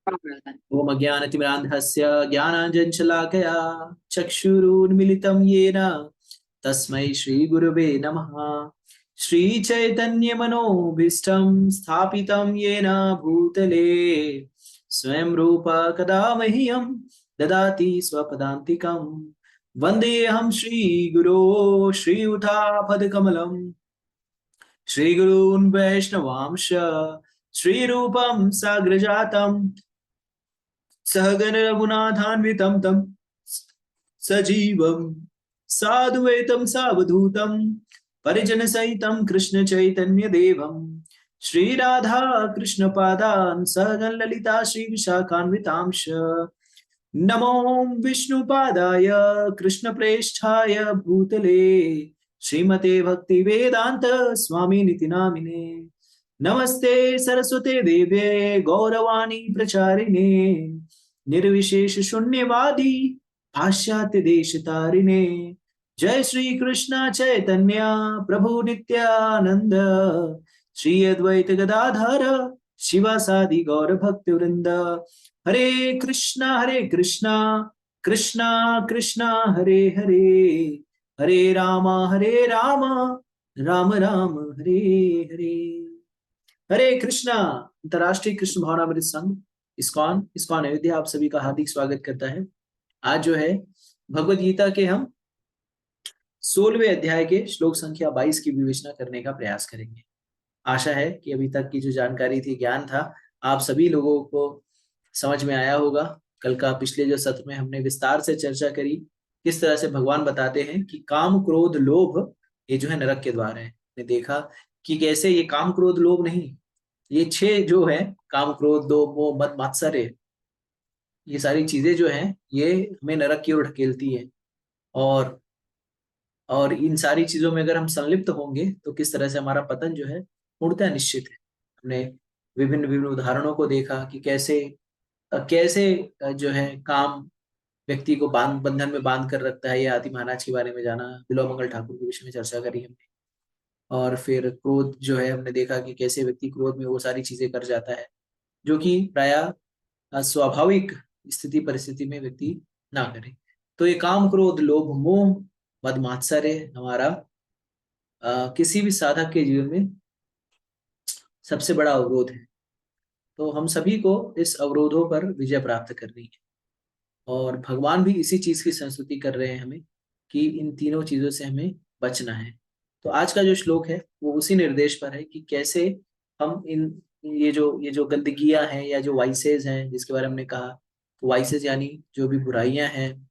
ओम अज्ञानतिमिरान्धस्य ज्ञानाञ्जनशलाकया चक्षुरुन्मिलितं येन तस्मै श्रीगुरवे नमः। श्रीचैतन्यमनोभीष्टं स्थापितं येन भूतले स्वयं रूप कदा मह्यं ददाति स्वपदान्तिकं। वन्देऽहं श्रीगुरो श्रीयुतापदकमलं श्रीगुरून् वैष्णवांश श्रीरूपं साग्रजातं सहगण रघुनाथान्वितं तं सजीवं साद्वैतं सावधूतं परिजनसहितं कृष्ण चैतन्य देवं श्रीराधा कृष्ण पादान् सहगण ललिता श्री विशाखान्वितांश नमो विष्णुपादाय कृष्णप्रेष्ठाय भूतले श्रीमते भक्ति वेदांत स्वामी निति नामिने नमस्ते सरस्वते देव्ये गौरवाणी प्रचारिणे निर्विशेष शून्यवादी पाश्चात्य देश तारिणे जय श्री कृष्ण चैतन्य प्रभु नित्यानंद श्री अद्वैत गदाधर शिवासादि गौर भक्त वृंद हरे कृष्णा कृष्णा कृष्णा हरे हरे हरे राम राम राम हरे हरे। हरे कृष्णा। अंतर्राष्ट्रीय कृष्ण भावनामृत संघ इस्कॉन इस्कॉन अयोध्या आप सभी का हार्दिक स्वागत करता है। आज जो है भगवद गीता के हम 16वें अध्याय के श्लोक संख्या 22 की विवेचना करने का प्रयास करेंगे। आशा है कि अभी तक की जो जानकारी थी, ज्ञान था, आप सभी लोगों को समझ में आया होगा। कल का पिछले जो सत्र में हमने विस्तार से चर्चा करी किस तरह से भगवान बताते हैं कि काम क्रोध लोभ ये जो है नरक के द्वार है। ने देखा कि कैसे ये काम क्रोध लोभ नहीं, ये 6 जो है काम क्रोध लोभ मोह मद मात्सर्य, ये सारी चीजें जो हैं ये हमें नरक की ओर ढकेलती है। और इन सारी चीजों में अगर हम संलिप्त होंगे तो किस तरह से हमारा पतन जो है पूर्णतः निश्चित है। हमने विभिन्न विभिन्न उदाहरणों को देखा कि कैसे कैसे जो है काम व्यक्ति को बंधन में बांध कर रखता है। ये आदि महाराज के बारे में जाना, बिलो मंगल ठाकुर के विषय में चर्चा करी हमने। और फिर क्रोध जो है हमने देखा कि कैसे व्यक्ति क्रोध में वो सारी चीजें कर जाता है जो कि प्रायः स्वाभाविक स्थिति परिस्थिति में व्यक्ति ना करे। तो ये काम क्रोध लोभ मोह मद मात्सर्य हमारा किसी भी साधक के जीवन में सबसे बड़ा अवरोध है। तो हम सभी को इस अवरोधों पर विजय प्राप्त करनी है और भगवान भी इसी चीज की संस्तुति कर रहे हैं हमें कि इन तीनों चीजों से हमें बचना है। तो आज का जो श्लोक है वो उसी निर्देश पर है कि कैसे हम इन ये जो गंदगियां हैं या जो वाइसेस हैं जिसके बारे में हमने कहा, तो वाइसेस यानी जो भी बुराइयां हैं,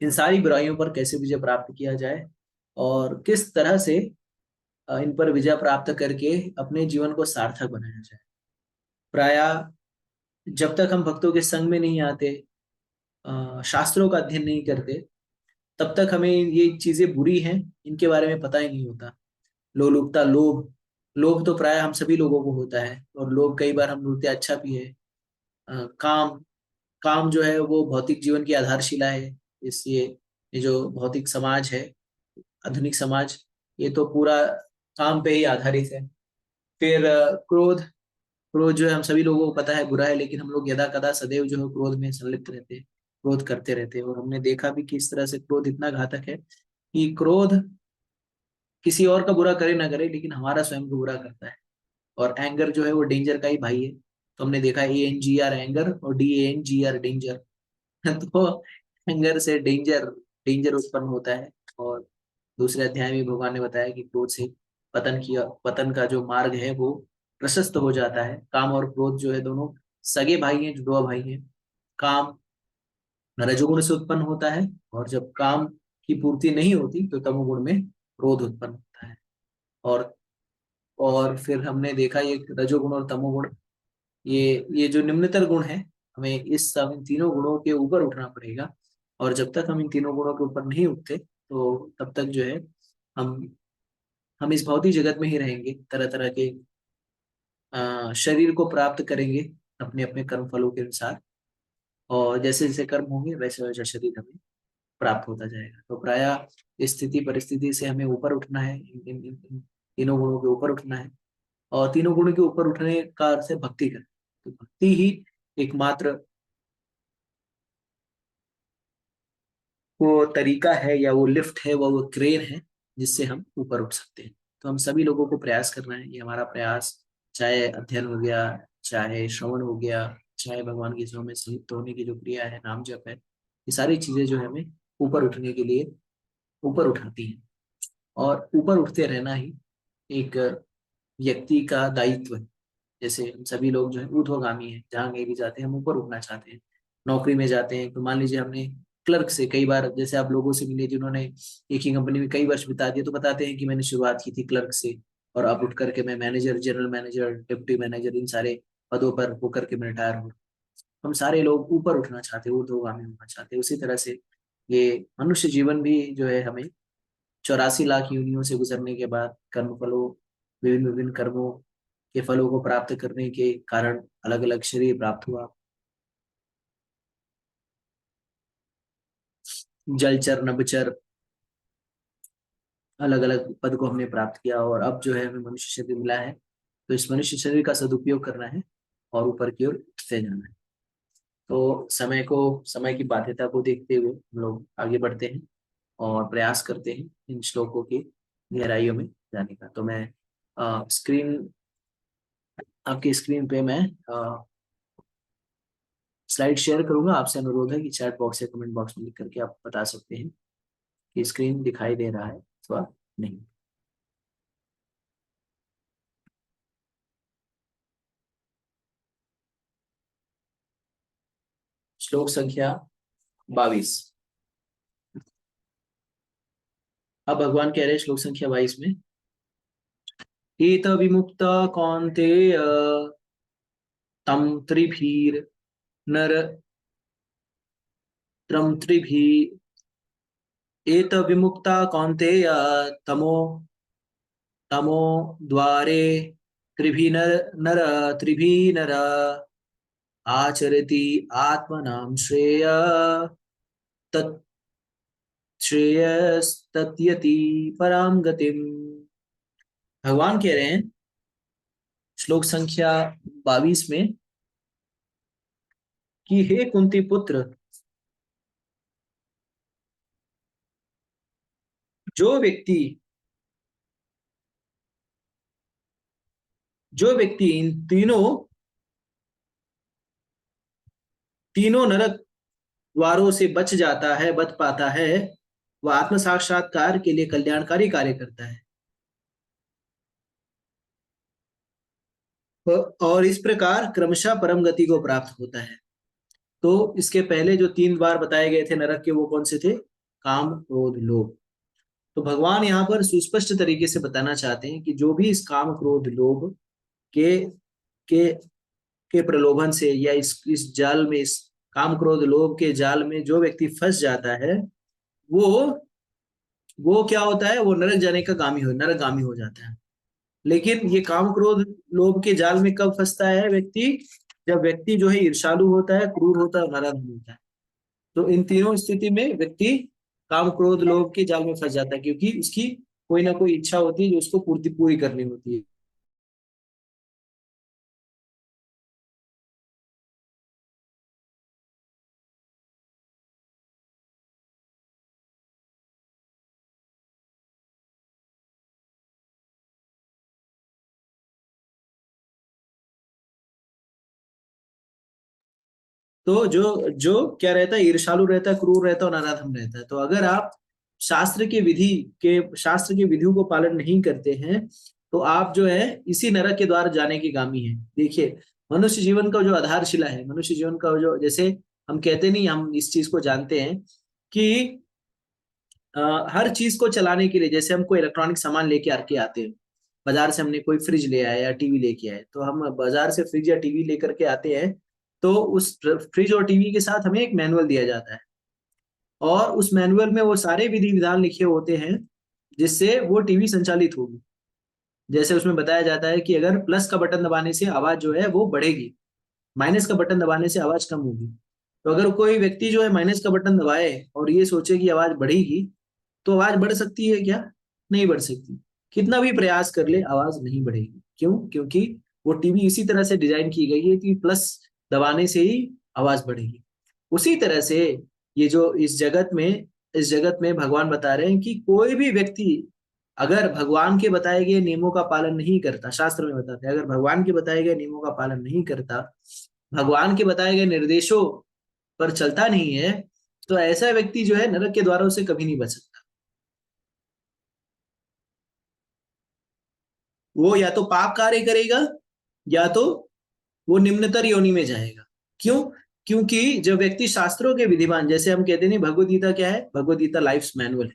इन सारी बुराइयों पर कैसे विजय प्राप्त किया जाए और किस तरह से इन पर विजय प्राप्त करके अपने जीवन को सार्थक बनाया जाए। प्रायः जब तक हम भक्तों के संग में नहीं आते, शास्त्रों का अध्ययन नहीं करते, तब तक हमें ये चीजें बुरी हैं इनके बारे में पता ही नहीं होता। लोलुपता लोभ, लोभ तो प्राय हम सभी लोगों को होता है और लोभ कई बार हम बोलते हैं अच्छा भी है। काम, काम जो है वो भौतिक जीवन की आधारशिला है। इसलिए ये जो भौतिक समाज है, आधुनिक समाज, ये तो पूरा काम पे ही आधारित है। फिर क्रोध, क्रोध जो है हम सभी लोगों को पता है बुरा है, लेकिन हम लोग यदा कदा सदैव जो है क्रोध में संलिप्त रहते हैं, क्रोध करते रहते हैं। और हमने देखा भी कि इस तरह से क्रोध इतना घातक है कि क्रोध किसी और का बुरा करे ना करे लेकिन हमारा स्वयं को बुरा करता है। और एंगर जो है वो डेंजर का ही भाई है। तो हमने देखा ANGR एंगर और DANGR डेंजर। तो एंगर से डेंजर, डेंजर उत्पन्न होता है। और दूसरे अध्याय में भगवान ने बताया कि क्रोध से पतन का जो मार्ग है वो प्रशस्त हो जाता है। काम और क्रोध जो है दोनों सगे भाई हैं, जुड़वा भाई हैं। काम रजोगुण से उत्पन्न होता है और जब काम की पूर्ति नहीं होती तो तमोगुण में क्रोध उत्पन्न होता है। और फिर हमने देखा ये रजोगुण और तमोगुण, ये जो निम्नतर गुण है, हमें इस सब इन तीनों गुणों के ऊपर उठना पड़ेगा। और जब तक हम इन तीनों गुणों के ऊपर नहीं उठते तो तब तक जो है हम हम इस भौतिक जगत में ही रहेंगे, तरह तरह के शरीर को प्राप्त करेंगे अपने अपने कर्म फलों के अनुसार। और जैसे जैसे कर्म होंगे वैसे वैसे शरीर हमें प्राप्त होता जाएगा। तो प्रायः इस स्थिति परिस्थिति से हमें ऊपर उठना है, इन तीनों गुणों के ऊपर उठना है। और तीनों गुणों के ऊपर उठने का अर्थ है भक्ति करना। तो भक्ति ही एकमात्र वो तरीका है या वो लिफ्ट है, वो क्रेन है जिससे हम ऊपर उठ सकते हैं। तो हम सभी लोगों को प्रयास करना है, ये हमारा प्रयास, चाहे अध्ययन हो गया, चाहे श्रवण हो गया, चाहे भगवान की सेवा में संयुक्त होने की जो क्रिया है, नाम जप है, ये सारी चीजें जो है हमें ऊपर उठने के लिए ऊपर उठाती हैं। और ऊपर उठते रहना ही एक व्यक्ति का दायित्व है। जैसे हम सभी लोग जो है ऊर्ध्वगामी हैं, जहाँ कहीं भी जाते हैं हम ऊपर उठना चाहते हैं। नौकरी में जाते हैं तो मान लीजिए हमने क्लर्क से, कई बार जैसे आप लोगों से मिले जिन्होंने एक ही कंपनी में कई वर्ष बिता दिए, तो बताते हैं कि मैंने शुरुआत की थी क्लर्क से और अब उठ करके मैं manager, general manager, deputy manager, इन सारे पदों पर होकर के मैं रिटायर हूँ। हम सारे लोग ऊपर उठना चाहते हैं, ऊर्ध्वगामी होना चाहते हैं। उसी तरह से ये मनुष्य जीवन भी जो है हमें 84 लाख योनियों से गुजरने के बाद कर्म फलों, विभिन्न विभिन्न कर्मों के फलों को प्राप्त करने के कारण अलग अलग शरीर प्राप्त हुआ। जलचर, नभचर, अलग अलग पद को हमने प्राप्त किया और अब जो है हमें मनुष्य शरीर मिला है। तो इस मनुष्य शरीर का सदुपयोग करना है और ऊपर की ओर उठते जाना है। तो समय की बाध्यता को देखते हुए हम लोग आगे बढ़ते हैं और प्रयास करते हैं इन श्लोकों की गहराइयों में जाने का। तो मैं स्क्रीन आपकी स्क्रीन पे मैं स्लाइड शेयर करूंगा। आपसे अनुरोध है कि चैट बॉक्स या कमेंट बॉक्स में लिख करके आप बता सकते हैं कि स्क्रीन दिखाई दे रहा है अथवा नहीं। श्लोक संख्या 22। अब भगवान कह रहे हैं श्लोक संख्या 22 में, इत विमुक्त कौन्तेय तम त्रिभीर नर त्रम त्रिभी एत विमुक्ता कौन्तेय तमो तमो द्वारे त्रिभी नर त्रिभी नर आचरति आत्मनां श्रेय तत् श्रेयस्तत्यति पराम गतिम। भगवान कह रहे हैं श्लोक संख्या 22 में कि हे कुंती पुत्र, जो व्यक्ति इन तीनों तीनों नरक द्वारों से बच जाता है, बच पाता है, वह आत्म साक्षात्कार के लिए कल्याणकारी कार्य करता है। और इस प्रकार क्रमशः परम गति को प्राप्त होता है। तो इसके पहले जो 3 द्वार बताए गए थे नरक के, वो कौन से थे? काम, क्रोध, लोभ। तो भगवान यहाँ पर सुस्पष्ट तरीके से बताना चाहते हैं कि जो भी इस काम, क्रोध, लोभ के के के प्रलोभन से या इस जाल में, इस काम, क्रोध, लोभ के जाल में जो व्यक्ति फंस जाता है, वो वो क्या होता है? वो नरक जाने का नरक गामी हो जाता है। लेकिन ये काम, क्रोध, लोभ के जाल में कब फंसता है व्यक्ति? जब व्यक्ति जो है ईर्ष्यालु होता है, क्रूर होता है, नाराज होता है। तो इन तीनों स्थिति में व्यक्ति काम, क्रोध, लोभ के जाल में फंस जाता है, क्योंकि उसकी कोई ना कोई इच्छा होती है जो उसको पूरी करनी होती है। तो जो क्या रहता है? ईर्ष्यालु रहता है, क्रूर रहता है और नराधम रहता है। तो अगर आप शास्त्र की विधियों को पालन नहीं करते हैं, तो आप जो है इसी नरक के द्वार जाने की गामी है। देखिए, मनुष्य जीवन का जो आधारशिला है, मनुष्य जीवन का जो, जैसे हम कहते नहीं, हम इस चीज को जानते हैं कि हर चीज को चलाने के लिए, जैसे हम कोई इलेक्ट्रॉनिक सामान लेके आते हैं, बाजार से हमने कोई फ्रिज ले आया या टीवी लेके आए, तो हम बाजार से फ्रिज या टीवी लेकर के आते हैं, तो उस फ्रिज और टीवी के साथ हमें एक मैनुअल दिया जाता है और उस मैनुअल में वो सारे विधि विधान लिखे होते हैं जिससे वो टीवी संचालित होगी। जैसे उसमें बताया जाता है कि अगर प्लस का बटन दबाने से आवाज जो है वो बढ़ेगी, माइनस का बटन दबाने से आवाज कम होगी। तो अगर कोई व्यक्ति जो है माइनस का बटन दबाए और ये सोचे कि आवाज बढ़ेगी, तो आवाज बढ़ सकती है क्या? नहीं बढ़ सकती। कितना भी प्रयास कर ले, आवाज नहीं बढ़ेगी। क्यों? क्योंकि वो टीवी इसी तरह से डिजाइन की गई है कि प्लस दबाने से ही आवाज बढ़ेगी। उसी तरह से ये जो इस जगत में भगवान बता रहे हैं कि कोई भी व्यक्ति अगर भगवान के बताए गए नियमों का पालन नहीं करता, शास्त्र में बताते हैं, अगर भगवान के बताए गए नियमों का पालन नहीं करता, भगवान के बताए गए निर्देशों पर चलता नहीं है, तो ऐसा व्यक्ति जो है नरक के द्वारों से कभी नहीं बच सकता। वो या तो पाप कार्य करेगा या तो वो निम्नतर योनि में जाएगा। क्यों? क्योंकि जब व्यक्ति शास्त्रों के विधिमान, जैसे हम कहते नहीं भगवद गीता क्या है, भगवद गीता लाइफ मैनुअल है,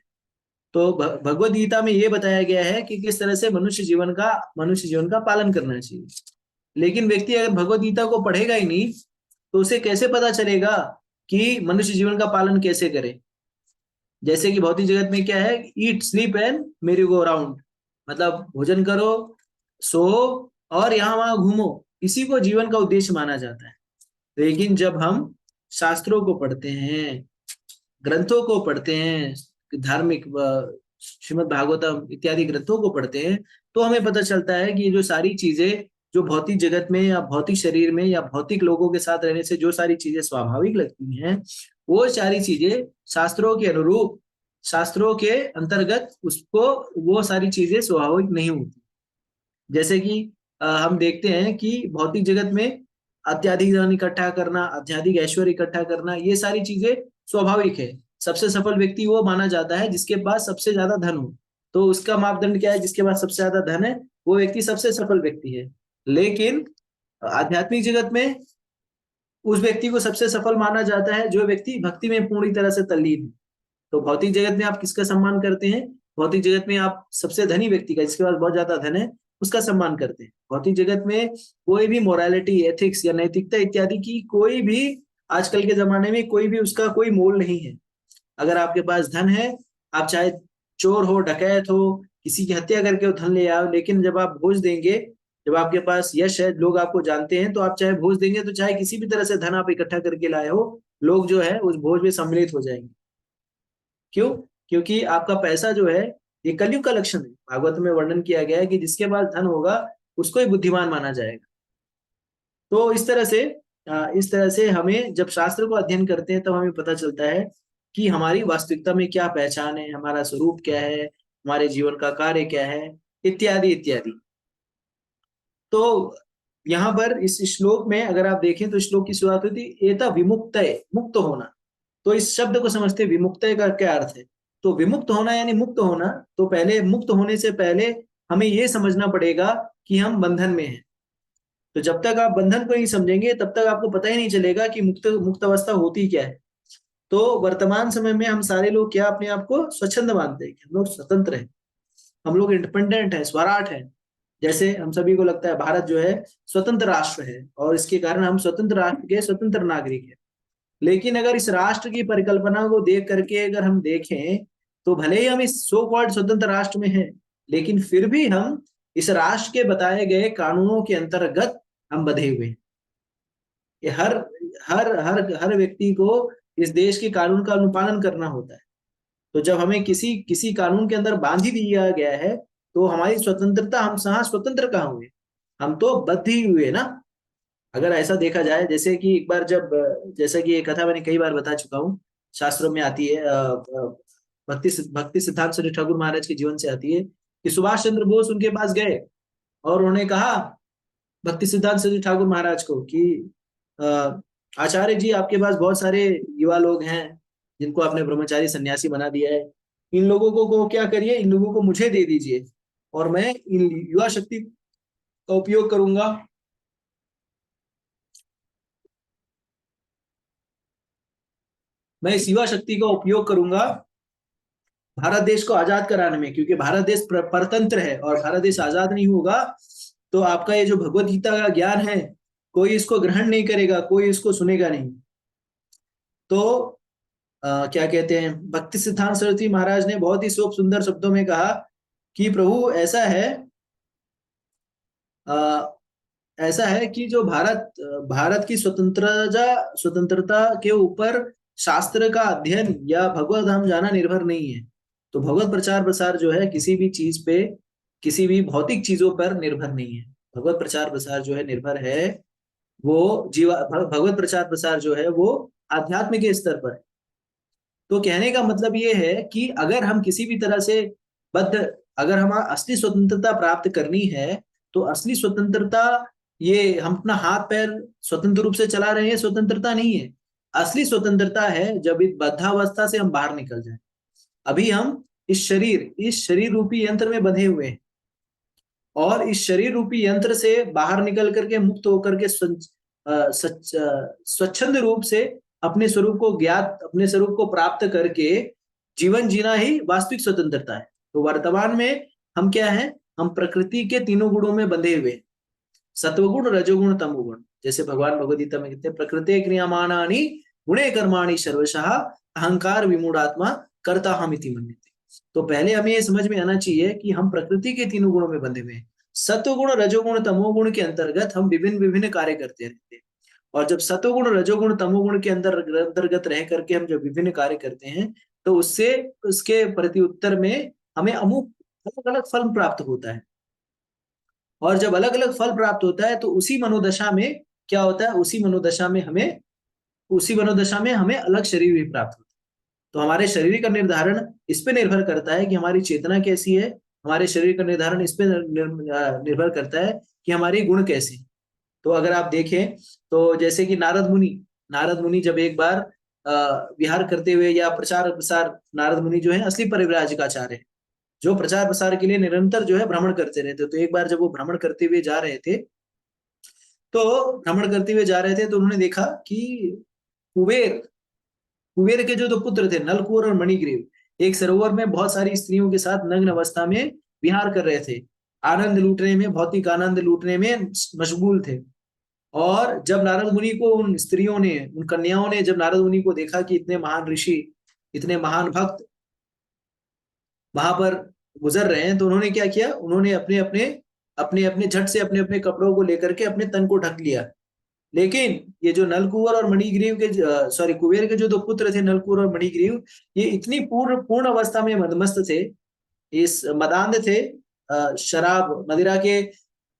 तो भगवद गीता में ये बताया गया है कि किस तरह से मनुष्य जीवन का पालन करना चाहिए। लेकिन व्यक्ति अगर भगवद गीता को पढ़ेगा ही नहीं, तो उसे कैसे पता चलेगा कि मनुष्य जीवन का पालन कैसे करे। जैसे कि भौतिक जगत में क्या है, ईट स्लीप एंड मेरी गो अराउंड, मतलब भोजन करो, सो और यहाँ वहां घूमो, इसी को जीवन का उद्देश्य माना जाता है। लेकिन जब हम शास्त्रों को पढ़ते हैं, ग्रंथों को पढ़ते हैं, धार्मिक श्रीमद् भागवतम इत्यादि ग्रंथों को पढ़ते हैं, तो हमें पता चलता है कि ये जो सारी चीजें जो भौतिक जगत में या भौतिक शरीर में या भौतिक लोगों के साथ रहने से जो सारी चीजें स्वाभाविक लगती हैं, वो सारी चीजें शास्त्रों के अनुरूप, शास्त्रों के अंतर्गत उसको वो सारी चीजें स्वाभाविक नहीं होती। जैसे कि हम देखते हैं कि भौतिक जगत में अत्याधिक धन इकट्ठा करना, अत्याधिक ऐश्वर्य इकट्ठा करना, ये सारी चीजें स्वाभाविक है। सबसे सफल व्यक्ति वो माना जाता है जिसके पास सबसे ज्यादा धन हो। तो उसका मापदंड क्या है? जिसके पास सबसे ज्यादा धन है वो व्यक्ति सबसे सफल व्यक्ति है। लेकिन आध्यात्मिक जगत में उस व्यक्ति को सबसे सफल माना जाता है जो व्यक्ति भक्ति में पूरी तरह से तल्लीन है। तो भौतिक जगत में आप किसका सम्मान करते हैं? भौतिक जगत में आप सबसे धनी व्यक्ति का, जिसके पास बहुत ज्यादा धन है, उसका सम्मान करते हैं। भौतिक जगत में कोई भी मोरालिटी, एथिक्स या नैतिकता इत्यादि की कोई भी आजकल के जमाने में कोई भी उसका कोई मोल नहीं है। अगर आपके पास धन है, आप चाहे चोर हो, डकैत हो, किसी की हत्या करके वो धन ले आओ, लेकिन जब आप भोज देंगे, जब आपके पास यश है, लोग आपको जानते हैं, तो आप चाहे भोज देंगे, तो चाहे किसी भी तरह से धन आप इकट्ठा करके लाए हो, लोग जो है उस भोज में सम्मिलित हो जाएंगे। क्यों? क्योंकि आपका पैसा जो है ये कलयुग का लक्षण है। भागवत में वर्णन किया गया है कि जिसके पास धन होगा उसको ही बुद्धिमान माना जाएगा। तो इस तरह से हमें जब शास्त्र को अध्ययन करते हैं तब हमें पता चलता है कि हमारी वास्तविकता में क्या पहचान है, हमारा स्वरूप क्या है, हमारे जीवन का कार्य क्या है, इत्यादि इत्यादि। तो यहाँ पर इस श्लोक में अगर आप देखें तो श्लोक की शुरुआत होती है एता विमुक्तये, मुक्त होना। तो इस शब्द को समझते विमुक्तये का क्या अर्थ है? तो विमुक्त होना यानी मुक्त होना। तो पहले मुक्त होने से पहले हमें यह समझना पड़ेगा कि हम बंधन में हैं। तो जब तक आप बंधन को नहीं समझेंगे तब तक आपको पता ही नहीं चलेगा कि मुक्त मुक्त अवस्था होती क्या है। तो वर्तमान समय में हम सारे लोग क्या अपने आप को स्वच्छंद मानते हैं कि हम लोग स्वतंत्र हैं, हम लोग इंडिपेंडेंट है, स्वराट है। जैसे हम सभी को लगता है भारत जो है स्वतंत्र राष्ट्र है और इसके कारण हम स्वतंत्र राष्ट्र के स्वतंत्र नागरिक हैं। लेकिन अगर इस राष्ट्र की परिकल्पना को देख करके अगर हम देखें तो भले ही हम इस सो कॉल्ड स्वतंत्र राष्ट्र में हैं, लेकिन फिर भी हम इस राष्ट्र के बताए गए कानूनों के अंतर्गत हम बंधे हुए हैं। ये हर हर हर हर व्यक्ति को इस देश के कानून का अनुपालन करना होता है। तो जब हमें किसी किसी कानून के अंदर बांध ही दिया गया है तो हमारी स्वतंत्रता, हम कहाँ स्वतंत्र कहाँ हुए? हम तो बद्ध ही हुए ना। अगर ऐसा देखा जाए, जैसे कि एक बार जब, जैसा कि ये कथा मैंने कई बार बता चुका हूँ, शास्त्रों में आती है, भक्ति सिद्धांत सरस्वती ठाकुर महाराज के जीवन से आती है कि सुभाष चंद्र बोस उनके पास गए और उन्होंने कहा भक्ति सिद्धांत सरस्वती ठाकुर महाराज को कि आचार्य जी आपके पास बहुत सारे युवा लोग हैं जिनको आपने ब्रह्मचारी सन्यासी बना दिया है, इन लोगों को क्या करिए, इन लोगों को मुझे दे दीजिए और मैं इन युवा शक्ति का उपयोग करूंगा, मैं इस युवा शक्ति का उपयोग करूंगा भारत देश को आजाद कराने में। क्योंकि भारत देश परतंत्र है और भारत देश आजाद नहीं होगा तो आपका ये जो भगवत गीता का ज्ञान है कोई इसको ग्रहण नहीं करेगा, कोई इसको सुनेगा नहीं। तो क्या कहते हैं, भक्ति सिद्धांत सरस्वती महाराज ने बहुत ही सुंदर शब्दों में कहा कि प्रभु ऐसा है कि जो भारत की स्वतंत्रता के ऊपर शास्त्र का अध्ययन या भगवत धाम जाना निर्भर नहीं है। तो भगवत प्रचार प्रसार जो है किसी भी चीज पे, किसी भी भौतिक चीजों पर निर्भर नहीं है। भगवत प्रचार प्रसार जो है निर्भर है वो जीवा भगवत प्रचार प्रसार जो है वो आध्यात्म के स्तर पर है। तो कहने का मतलब ये है कि अगर हम किसी भी तरह से बद्ध, अगर हमें असली स्वतंत्रता प्राप्त करनी है, तो असली स्वतंत्रता ये हम अपना हाथ पैर स्वतंत्र रूप से चला रहे हैं, स्वतंत्रता नहीं है। असली स्वतंत्रता है जब इस बद्धावस्था से हम बाहर निकल जाएं। अभी हम इस शरीर रूपी यंत्र में बंधे हुए हैं, और इस शरीर रूपी यंत्र से बाहर निकल करके, मुक्त होकर के स्वच्छंद रूप से अपने स्वरूप को ज्ञात, अपने स्वरूप को प्राप्त करके जीवन जीना ही वास्तविक स्वतंत्रता है। तो वर्तमान में हम क्या है, हम प्रकृति के तीनों गुणों में बंधे हुए हैं, सत्वगुण रजोगुण तमोगुण। जैसे भगवान भगवद गीता में कहते हैं, प्रकृति क्रियमाणानि गुणे कर्माणि सर्वशः अहंकार विमूढ़ात्मा कर्ता हम इति मन्यते। तो पहले हमें ये समझ में आना चाहिए कि हम प्रकृति के तीनों गुणों में बंधे हुए हैं। सत्वगुण रजोगुण तमोगुण के अंतर्गत हम विभिन्न विभिन्न कार्य करते रहते हैं, और जब सत्वगुण रजोगुण तमोगुण के अंतर्गत रह करके हम जब विभिन्न कार्य करते हैं, तो उससे उसके प्रति उत्तर में हमें अमुक अलग अलग फल प्राप्त होता है। और जब अलग अलग फल प्राप्त होता है, तो उसी मनोदशा में क्या होता है, उसी मनोदशा में हमें अलग शरीर भी प्राप्त होता है। तो हमारे शरीर का निर्धारण इस पे निर्भर करता है कि हमारी चेतना कैसी है। हमारे शरीर का निर्धारण इस पे निर्भर करता है कि हमारी गुण कैसे हैं। तो अगर आप देखें, तो जैसे कि नारद मुनि जब एक बार विहार करते हुए या प्रचार प्रसार, नारद मुनि जो है असली परिव्राजकाचार्य है, जो प्रचार प्रसार के लिए निरंतर जो है भ्रमण करते रहते। तो एक बार जब वो भ्रमण करते हुए जा रहे थे, तो उन्होंने देखा कि कुबेर कुबेर के जो दो पुत्र थे, नलकूबर और मणिग्रीव, एक सरोवर में बहुत सारी स्त्रियों के साथ नग्न अवस्था में विहार कर रहे थे, आनंद लूटने में, भौतिक आनंद लूटने में मशगूल थे। और जब नारद मुनि को उन स्त्रियों ने, उन कन्याओं ने जब नारद मुनि को देखा कि इतने महान ऋषि, इतने महान भक्त वहां पर गुजर रहे हैं, तो उन्होंने क्या किया, उन्होंने अपने झट से अपने अपने कपड़ों को लेकर के अपने तन को ढक लिया। लेकिन ये जो नलकूबर और मणिग्रीव के, सॉरी, कुबेर के जो दो पुत्र थे, नलकूबर और मणिग्रीव, ये इतनी पूर्ण पूर्ण अवस्था में मदमस्त थे, इस मदांध थे, शराब मदिरा के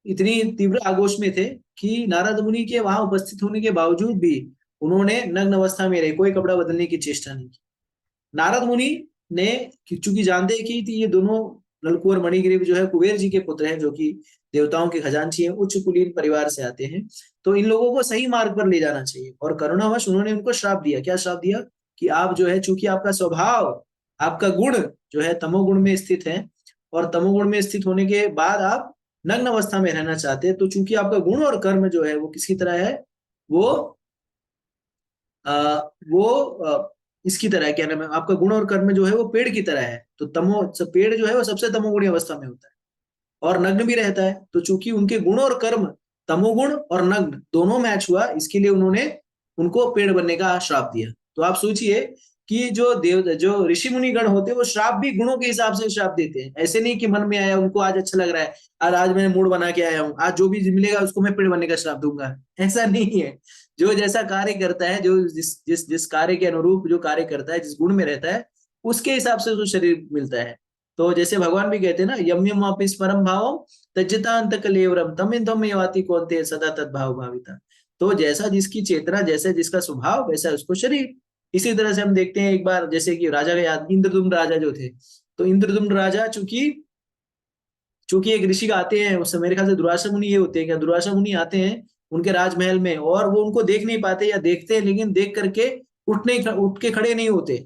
इतनी तीव्र आगोश में थे, कि नारद मुनि के वहां उपस्थित होने के बावजूद भी उन्होंने नग्न अवस्था में रहे, कोई कपड़ा बदलने की चेष्टा नहीं की। नारद मुनि ने, चूंकि जानते हैं कि ये दोनों नलकूबर मणिग्रीव जो है कुबेर जी के पुत्र हैं, जो कि देवताओं के खजांची हैं, उच्च कुलीन परिवार से आते हैं, तो इन लोगों को सही मार्ग पर ले जाना चाहिए। और करुणावश उन्होंने उनको श्राप दिया। क्या श्राप दिया? कि आप जो है, चूंकि आपका स्वभाव, आपका गुण जो है तमोगुण में स्थित है, और तमोगुण में स्थित होने के बाद आप नग्न अवस्था में रहना चाहते हैं, तो चूंकि आपका गुण और कर्म जो है वो किसकी तरह है, वो वो इसकी तरह है, क्या नाम है, आपका गुण और कर्म जो है वो पेड़ की तरह है। तो पेड़ जो है वो सबसे तमोगुणी अवस्था में होता है, और नग्न भी रहता है। तो चूंकि उनके गुण और कर्म, तमोगुण और नग्न दोनों मैच हुआ, इसके लिए उन्होंने उनको पेड़ बनने का श्राप दिया। तो आप सोचिए कि जो ऋषि मुनि गण होते हैं, वो श्राप भी गुणों के हिसाब से श्राप देते हैं। ऐसे नहीं कि मन में आया, उनको आज अच्छा लग रहा है, आज मैंने मूड बना के आया हूँ, आज जो भी मिलेगा उसको मैं पेड़ बनने का श्राप दूंगा, ऐसा नहीं है। जो जैसा कार्य करता है, जो जिस जिस जिस कार्य के अनुरूप जो कार्य करता है, जिस गुण में रहता है, उसके हिसाब से उसको शरीर मिलता है। तो जैसे भगवान भी कहते हैं ना, यम यम वापि परम भाव तज्जता अंत कलेवरम तम इंदम वाति कौनते सदा तद्भाव भाविता। तो जैसा जिसकी चेतना, जैसे जिसका स्वभाव, वैसा उसको शरीर। इसी तरह से हम देखते हैं, एक बार जैसे कि राजा का याद, इंद्रदुम्न राजा जो थे, तो इंद्रदुम्न राजा चूंकि चूंकि एक ऋषि आते हैं, उससे मेरे ख्याल से दुर्वासा मुनि ये होते हैं, क्या दुर्वासा मुनि आते हैं उनके राजमहल में, और वो उनको देख नहीं पाते, या देखते हैं लेकिन देख करके उठ के खड़े नहीं होते।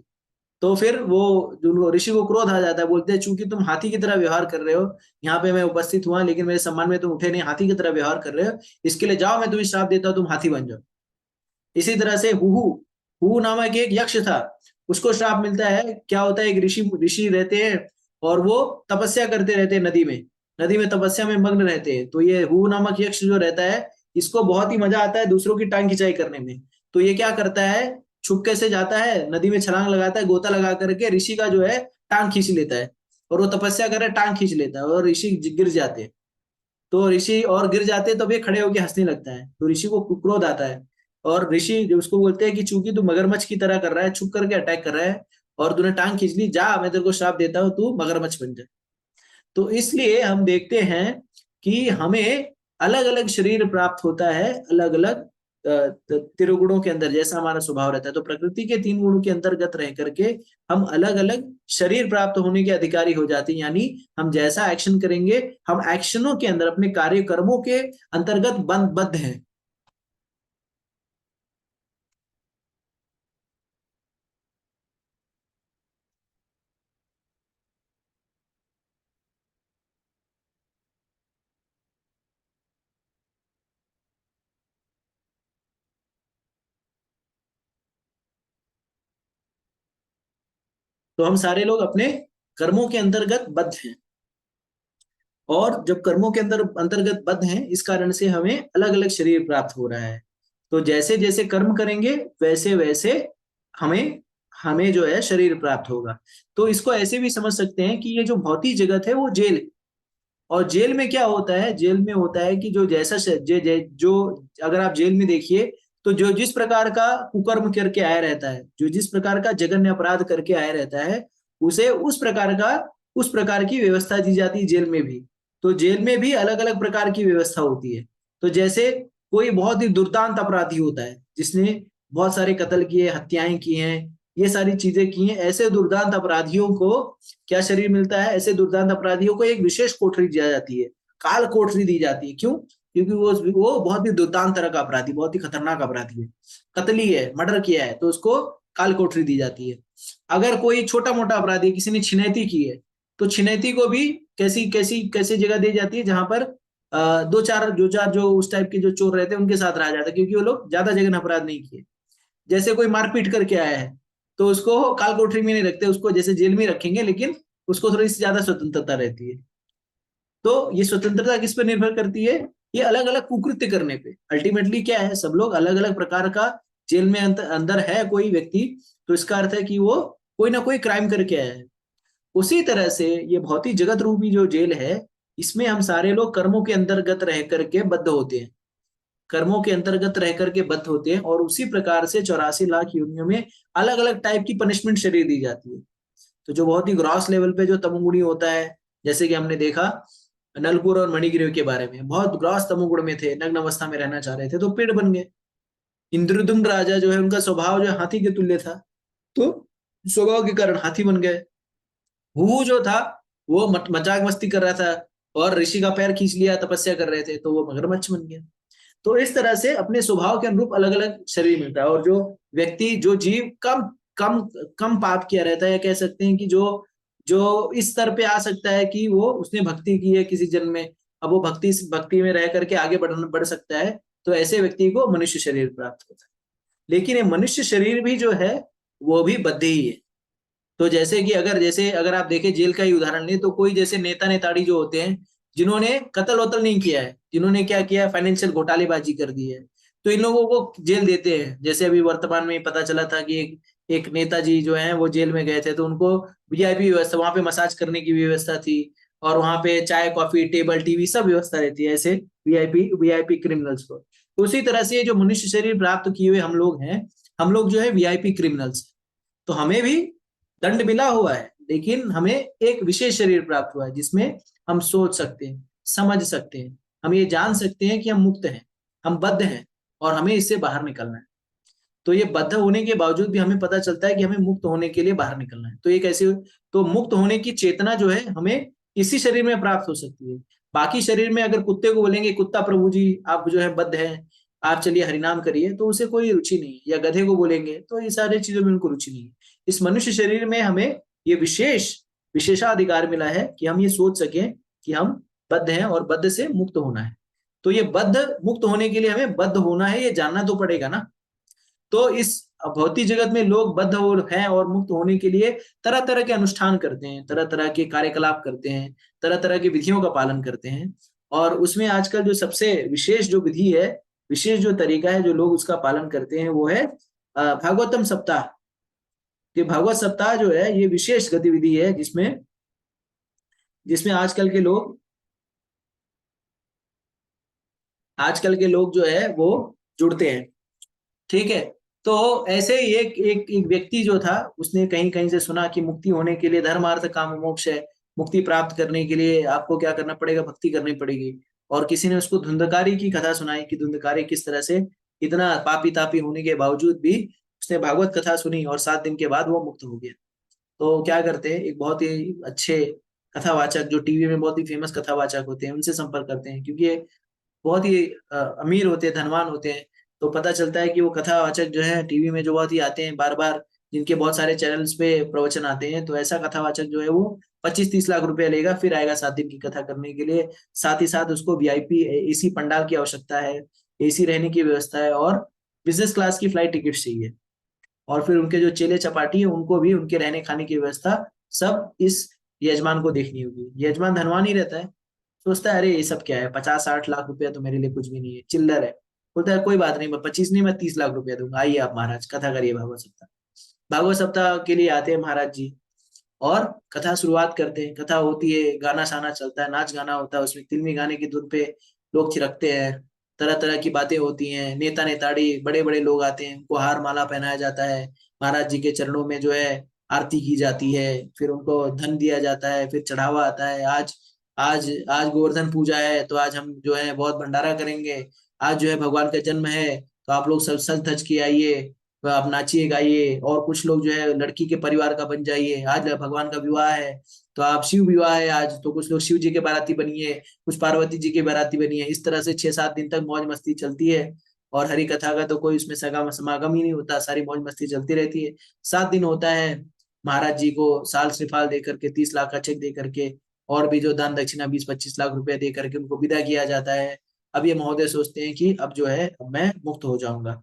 तो फिर वो जो ऋषि को क्रोध आ जाता है, बोलते हैं चूंकि तुम हाथी की तरह व्यवहार कर रहे हो, यहाँ पे मैं उपस्थित हुआ लेकिन मेरे सम्मान में तुम उठे नहीं, हाथी की तरह व्यवहार कर रहे हो, इसके लिए जाओ, मैं तुम्हें श्राप देता हूँ, तुम हाथी बन जाओ। इसी तरह से हुहू हुहू नामक एक यक्ष था, उसको श्राप मिलता है। क्या होता है, एक ऋषि ऋषि रहते हैं, और वो तपस्या करते रहते हैं, नदी में तपस्या में मग्न रहते हैं। तो ये हुहू नामक यक्ष जो रहता है, इसको बहुत ही मजा आता है दूसरों की टांग खिंचाई करने में। तो ये क्या करता है, छुपके से जाता है नदी में, छलांग लगाता है, गोता लगा करके ऋषि का जो है टांग खींच लेता है, और वो तपस्या कर रहे टांग खींच लेता है, और ऋषि गिर जाते हैं। तो ऋषि और गिर जाते हैं, तो वे खड़े होकर हंसने लगता है। तो ऋषि को क्रोध आता है, और ऋषि जो उसको बोलते हैं कि चूंकि तू मगरमच्छ की तरह कर रहा है, छुप करके अटैक कर रहा है, और तूने टांग खींच ली, जा मैं तेरे को श्राप देता हूँ, तू मगरमच्छ बन जा। तो इसलिए हम देखते हैं कि हमें अलग अलग शरीर प्राप्त होता है अलग अलग त्रिगुणों के अंदर, जैसा हमारा स्वभाव रहता है। तो प्रकृति के 3 गुणों के अंतर्गत रह करके हम अलग अलग शरीर प्राप्त होने के अधिकारी हो जाते हैं। यानी हम जैसा एक्शन करेंगे, हम एक्शनों के अंदर अपने कार्य कर्मों के अंतर्गत बद्ध हैं। तो हम सारे लोग अपने कर्मों के अंतर्गत बद्ध हैं, और जब कर्मों के अंतर्गत बद्ध हैं, इस कारण से हमें अलग अलग शरीर प्राप्त हो रहा है। तो जैसे जैसे कर्म करेंगे वैसे वैसे हमें हमें जो है शरीर प्राप्त होगा। तो इसको ऐसे भी समझ सकते हैं कि ये जो भौतिक जगत है वो जेल है। और जेल में क्या होता है, जेल में होता है कि जो जैसा जो अगर आप जेल में देखिए, तो जो जिस प्रकार का कुकर्म करके आया रहता है, जो जिस प्रकार का जघन्य अपराध करके आया रहता है, उसे उस प्रकार की व्यवस्था दी जाती है जेल में भी। तो जेल में भी अलग अलग प्रकार की व्यवस्था होती है। तो जैसे कोई बहुत ही दुर्दांत अपराधी होता है, जिसने बहुत सारे कत्ल किए, हत्याएं की हैं, ये सारी चीजें की हैं, ऐसे दुर्दांत अपराधियों को क्या शरीर मिलता है? ऐसे दुर्दांत अपराधियों को एक विशेष कोठरी दी जाती है, काल कोठरी दी जाती है। क्यों? क्योंकि वो बहुत ही दुर्दांत तरह का अपराधी, बहुत ही खतरनाक अपराधी है, कत्ली है, मर्डर किया है, तो उसको काल कोठरी दी जाती है। अगर कोई छोटा मोटा अपराधी, किसी ने छिनैती की है, तो छिनैती को भी कैसी कैसी कैसी जगह दी जाती है, जहां पर दो चार जो उस टाइप के जो चोर रहते हैं उनके साथ रहा जाता है, क्योंकि वो लोग ज्यादा जगह अपराध नहीं किए। जैसे कोई मारपीट करके आया है, तो उसको काल कोठरी में नहीं रखते, उसको जैसे जेल में रखेंगे, लेकिन उसको थोड़ी सी ज्यादा स्वतंत्रता रहती है। तो ये स्वतंत्रता किस पर निर्भर करती है? ये अलग अलग कुकृत्य करने पे। अल्टीमेटली क्या है, सब लोग अलग अलग प्रकार का जेल में अंदर है कोई व्यक्ति, तो इसका अर्थ है कि वो कोई ना कोई क्राइम करके आया है। उसी तरह से ये भौतिक जगत रूपी जो जेल है, इसमें हम सारे लोग कर्मों के अंतर्गत रह करके बद्ध होते हैं, कर्मों के अंतर्गत रह करके बद्ध होते हैं, और उसी प्रकार से 84 लाख योनियों में अलग अलग टाइप की पनिशमेंट शरीर दी जाती है। तो जो बहुत ही ग्रॉस लेवल पे जो तमोगुणी होता है, जैसे कि हमने देखा नलपुर और मणिगिरी के बारे में, बहुत ग्रॉस तमोगुण में थे, नग्न अवस्था में रहना चाह रहे थे, तो पेड़ बन गए। इंद्रदुम्न राजा जो है, उनका स्वभाव जो हाथी के तुल्य था, तो स्वभाव के कारण हाथी बन गए। वो जो था, वो मजाक मस्ती कर रहा था और ऋषि का पैर खींच लिया, तपस्या कर रहे थे, तो वो मगरमच्छ बन गया। तो इस तरह से अपने स्वभाव के अनुरूप अलग अलग शरीर मिलता है। और जो व्यक्ति, जो जीव कम कम कम पाप किया रहता है, या कह सकते हैं कि जो जो इस स्तर पे आ सकता है कि वो उसने भक्ति की है किसी जन्म में, अब वो भक्ति भक्ति में रह करके आगे बढ़ सकता है, तो ऐसे व्यक्ति को मनुष्य शरीर प्राप्त होता है। लेकिन ये मनुष्य शरीर भी जो है, वो भी बद्ध ही है। तो जैसे अगर आप देखें, जेल का ही उदाहरण लें, तो कोई जैसे नेता नेताड़ी जो होते हैं, जिन्होंने कत्ल वतल नहीं किया है, जिन्होंने क्या किया है, फाइनेंशियल घोटालेबाजी कर दी है, तो इन लोगों को जेल देते हैं। जैसे अभी वर्तमान में पता चला था कि एक नेताजी जो है वो जेल में गए थे, तो उनको वीआईपी व्यवस्था, वहां पे मसाज करने की व्यवस्था थी, और वहां पे चाय कॉफी टेबल टीवी सब व्यवस्था रहती है ऐसे वीआईपी क्रिमिनल्स को। तो उसी तरह से जो मनुष्य शरीर प्राप्त किए हुए हम लोग हैं, हम लोग जो है वीआईपी क्रिमिनल्स। तो हमें भी दंड मिला हुआ है, लेकिन हमें एक विशेष शरीर प्राप्त हुआ है, जिसमें हम सोच सकते हैं, समझ सकते हैं, हम ये जान सकते हैं कि हम मुक्त हैं, हम बद्ध हैं, और हमें इससे बाहर निकलना है। तो ये बद्ध होने के बावजूद भी हमें पता चलता है कि हमें मुक्त होने के लिए बाहर निकलना है। तो ये कैसे? तो मुक्त होने की चेतना जो है हमें इसी शरीर में प्राप्त हो सकती है। बाकी शरीर में अगर कुत्ते को बोलेंगे, कुत्ता प्रभु जी आप जो है बद्ध है, आप चलिए हरिनाम करिए, तो उसे कोई रुचि नहीं है। या गधे को बोलेंगे, तो ये सारी चीजों में उनको रुचि नहीं है। इस मनुष्य शरीर में हमें ये विशेषाधिकार मिला है कि हम ये सोच सकें कि हम बद्ध हैं, और बद्ध से मुक्त होना है। तो ये बद्ध मुक्त होने के लिए हमें बद्ध होना है, ये जानना तो पड़ेगा ना। तो इस भौतिक जगत में लोग बद्ध और हैं, और मुक्त होने के लिए तरह तरह के अनुष्ठान करते हैं, तरह तरह के कार्यकलाप करते हैं, तरह तरह की विधियों का पालन करते हैं। और उसमें आजकल जो सबसे विशेष जो विधि है, विशेष जो तरीका है जो लोग उसका पालन करते हैं, वो है भागवतम सप्ताह। कि भागवत सप्ताह जो है, ये विशेष गतिविधि है, जिसमें जिसमें आजकल के लोग जो है वो जुड़ते हैं। ठीक है। तो ऐसे ही एक व्यक्ति जो था, उसने कहीं कहीं से सुना कि मुक्ति होने के लिए धर्म अर्थ काम मोक्ष है, मुक्ति प्राप्त करने के लिए आपको क्या करना पड़ेगा, भक्ति करनी पड़ेगी। और किसी ने उसको धुंधकारी की कथा सुनाई कि धुंधकारी किस तरह से इतना पापी तापी होने के बावजूद भी उसने भागवत कथा सुनी और 7 दिन के बाद वो मुक्त हो गया। तो क्या करते हैं, एक बहुत ही अच्छे कथावाचक जो टीवी में बहुत ही फेमस कथावाचक होते हैं उनसे संपर्क करते हैं, क्योंकि ये बहुत ही अमीर होते हैं, धनवान होते हैं। तो पता चलता है कि वो कथावाचक जो है टीवी में जो बहुत ही आते हैं बार बार, जिनके बहुत सारे चैनल्स पे प्रवचन आते हैं, तो ऐसा कथावाचक जो है वो 25-30 लाख रुपया लेगा, फिर आएगा 7 दिन की कथा करने के लिए। साथ ही साथ उसको वीआईपी एसी पंडाल की आवश्यकता है, एसी रहने की व्यवस्था है और बिजनेस क्लास की फ्लाइट टिकट चाहिए। और फिर उनके जो चेले चपाटी है उनको भी उनके रहने खाने की व्यवस्था सब इस यजमान को देखनी होगी। यजमान धनवान ही रहता है, सोचता है अरे ये सब क्या है, 50-60 लाख रुपया तो मेरे लिए कुछ भी नहीं है, चिल्लर है। बोलता है कोई बात नहीं, मैं 25 नहीं, मैं 30 लाख रुपया दूंगा, आइए आप महाराज कथा करिए भागवत सप्ताह। भागवत सप्ताह के लिए आते हैं महाराज जी और कथा शुरुआत करते हैं। कथा होती है, गाना शाना चलता है, नाच गाना होता है, उसमें फिल्मी गाने की धुन पे लोग थिरकते हैं, तरह तरह की बातें होती हैं, नेता नेताड़ी बड़े बड़े लोग आते हैं, उनको हार माला पहनाया जाता है, महाराज जी के चरणों में जो है आरती की जाती है, फिर उनको धन दिया जाता है, फिर चढ़ावा आता है। आज आज आज गोवर्धन पूजा है तो आज हम जो है बहुत भंडारा करेंगे, आज जो है भगवान का जन्म है तो आप लोग सब सज धज के आइए, तो आप नाचिए गाइए। और कुछ लोग जो है लड़की के परिवार का बन जाइए, आज भगवान का विवाह है तो आप शिव विवाह है आज, तो कुछ लोग शिव जी के बाराती बनिए, कुछ पार्वती जी के बाराती बनिए। इस तरह से 6-7 दिन तक मौज मस्ती चलती है। और हरि कथा का तो कोई उसमें सगा समागम ही नहीं होता, सारी मौज मस्ती चलती रहती है। 7 दिन होता है, महाराज जी को साल श्रीफाल दे करके, 30 लाख का चेक दे करके, और भी जो दान दक्षिणा 20-25 लाख रुपया दे करके उनको विदा किया जाता है। अब ये महोदय सोचते हैं कि अब जो है अब मैं मुक्त हो जाऊंगा,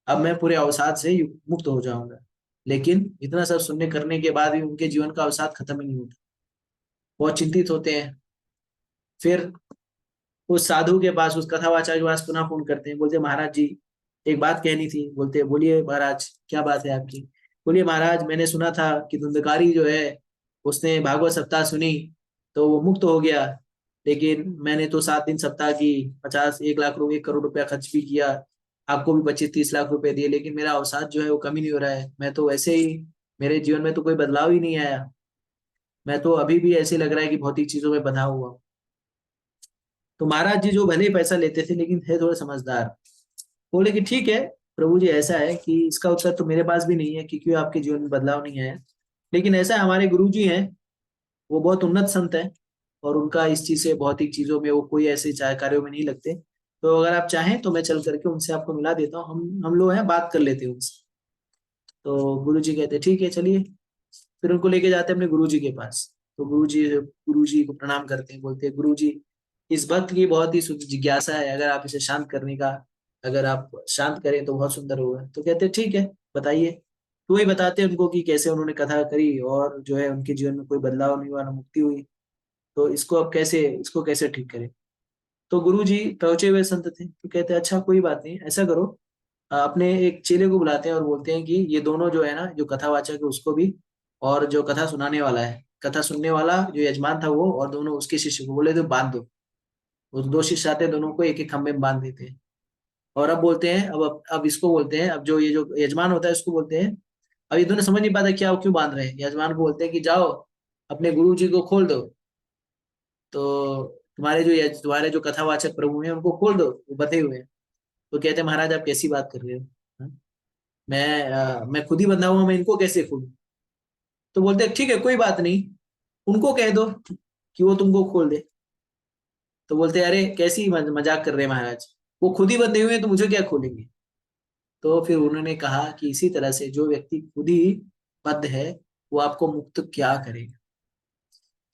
अब मैं पूरे अवसाद से मुक्त हो जाऊंगा। लेकिन इतना सब सुनने करने के बाद भी उनके जीवन का अवसाद खत्म ही नहीं होता, बहुत चिंतित होते हैं। फिर उस साधु के पास, उस कथावाचक के पास पुनः फोन करते हैं, बोलते महाराज जी एक बात कहनी थी। बोलते बोलिए महाराज क्या बात है आपकी। बोलिए महाराज मैंने सुना था कि धुंधकारी जो है उसने भागवत सप्ताह सुनी तो वो मुक्त हो गया, लेकिन मैंने तो 7 दिन सप्ताह की 50-1 लाख रुपए 1 करोड़ रुपया खर्च भी किया, आपको भी 25-30 लाख रुपए दिए, लेकिन मेरा अवसाद जो है वो कम ही नहीं हो रहा है। मैं तो वैसे ही, मेरे जीवन में तो कोई बदलाव ही नहीं आया, मैं तो अभी भी ऐसे लग रहा है कि भौतिक चीजों में बंधा हुआ हूं। तो महाराज जी जो भले ही पैसा लेते थे लेकिन थे थोड़े समझदार, बोले कि ठीक है प्रभु जी, ऐसा है कि इसका उत्तर तो मेरे पास भी नहीं है कि क्यों आपके जीवन में बदलाव नहीं आया, लेकिन ऐसा है हमारे गुरु जी हैं, वो बहुत उन्नत संत है और उनका इस चीज से, भौतिक चीजों में वो कोई ऐसे चाय कार्यों में नहीं लगते। तो अगर आप चाहें तो मैं चल करके उनसे आपको मिला देता हूँ, हम लोग हैं बात कर लेते हैं उनसे। तो गुरु जी कहते ठीक है चलिए। फिर उनको लेके जाते हैं अपने गुरु जी के पास। तो गुरु जी को प्रणाम करते हैं, बोलते हैं गुरु जी इस भक्त की बहुत ही जिज्ञासा है, अगर आप इसे शांत करने का, अगर आप शांत करें तो बहुत सुंदर होगा। तो कहते हैं ठीक है बताइए। तो वही बताते हैं उनको कि कैसे उन्होंने कथा करी और जो है उनके जीवन में कोई बदलाव नहीं हुआ, ना मुक्ति हुई। तो इसको अब कैसे, इसको कैसे ठीक करें। तो गुरु जी पहुंचे हुए संत थे, तो कहते हैं अच्छा कोई बात नहीं, ऐसा करो अपने एक चेले को बुलाते हैं और बोलते हैं कि ये दोनों जो है ना, जो कथावाचक है उसको भी, और जो कथा सुनाने वाला है, कथा सुनने वाला जो यजमान था वो, और दोनों उसके शिष्य को बोले तो बांध दो। वो दो शिष्य आते हैं, दोनों को एक एक खंबे में बांध देते हैं। और अब बोलते हैं, अब इसको बोलते हैं, अब जो ये जो यजमान होता है इसको बोलते हैं, अब ये दोनों समझ नहीं पाता क्या क्यों बांध रहे हैं। यजमान को बोलते हैं कि जाओ अपने गुरु जी को खोल दो, तो तुम्हारे जो कथावाचक प्रभु हैं उनको खोल दो, वो बंधे हुए हैं। तो कहते हैं महाराज आप कैसी बात कर रहे हो, हाँ? मैं खुद ही बंधा हुआ, मैं इनको कैसे खोलूं। तो बोलते हैं ठीक है कोई बात नहीं, उनको कह दो कि वो तुमको खोल दे। तो बोलते हैं अरे कैसी मजाक कर रहे हैं महाराज, वो खुद ही बंधे हुए हैं तो मुझे क्या खोलेंगे। तो फिर उन्होंने कहा कि इसी तरह से जो व्यक्ति खुद ही बद्ध है वो आपको मुक्त क्या करेगा।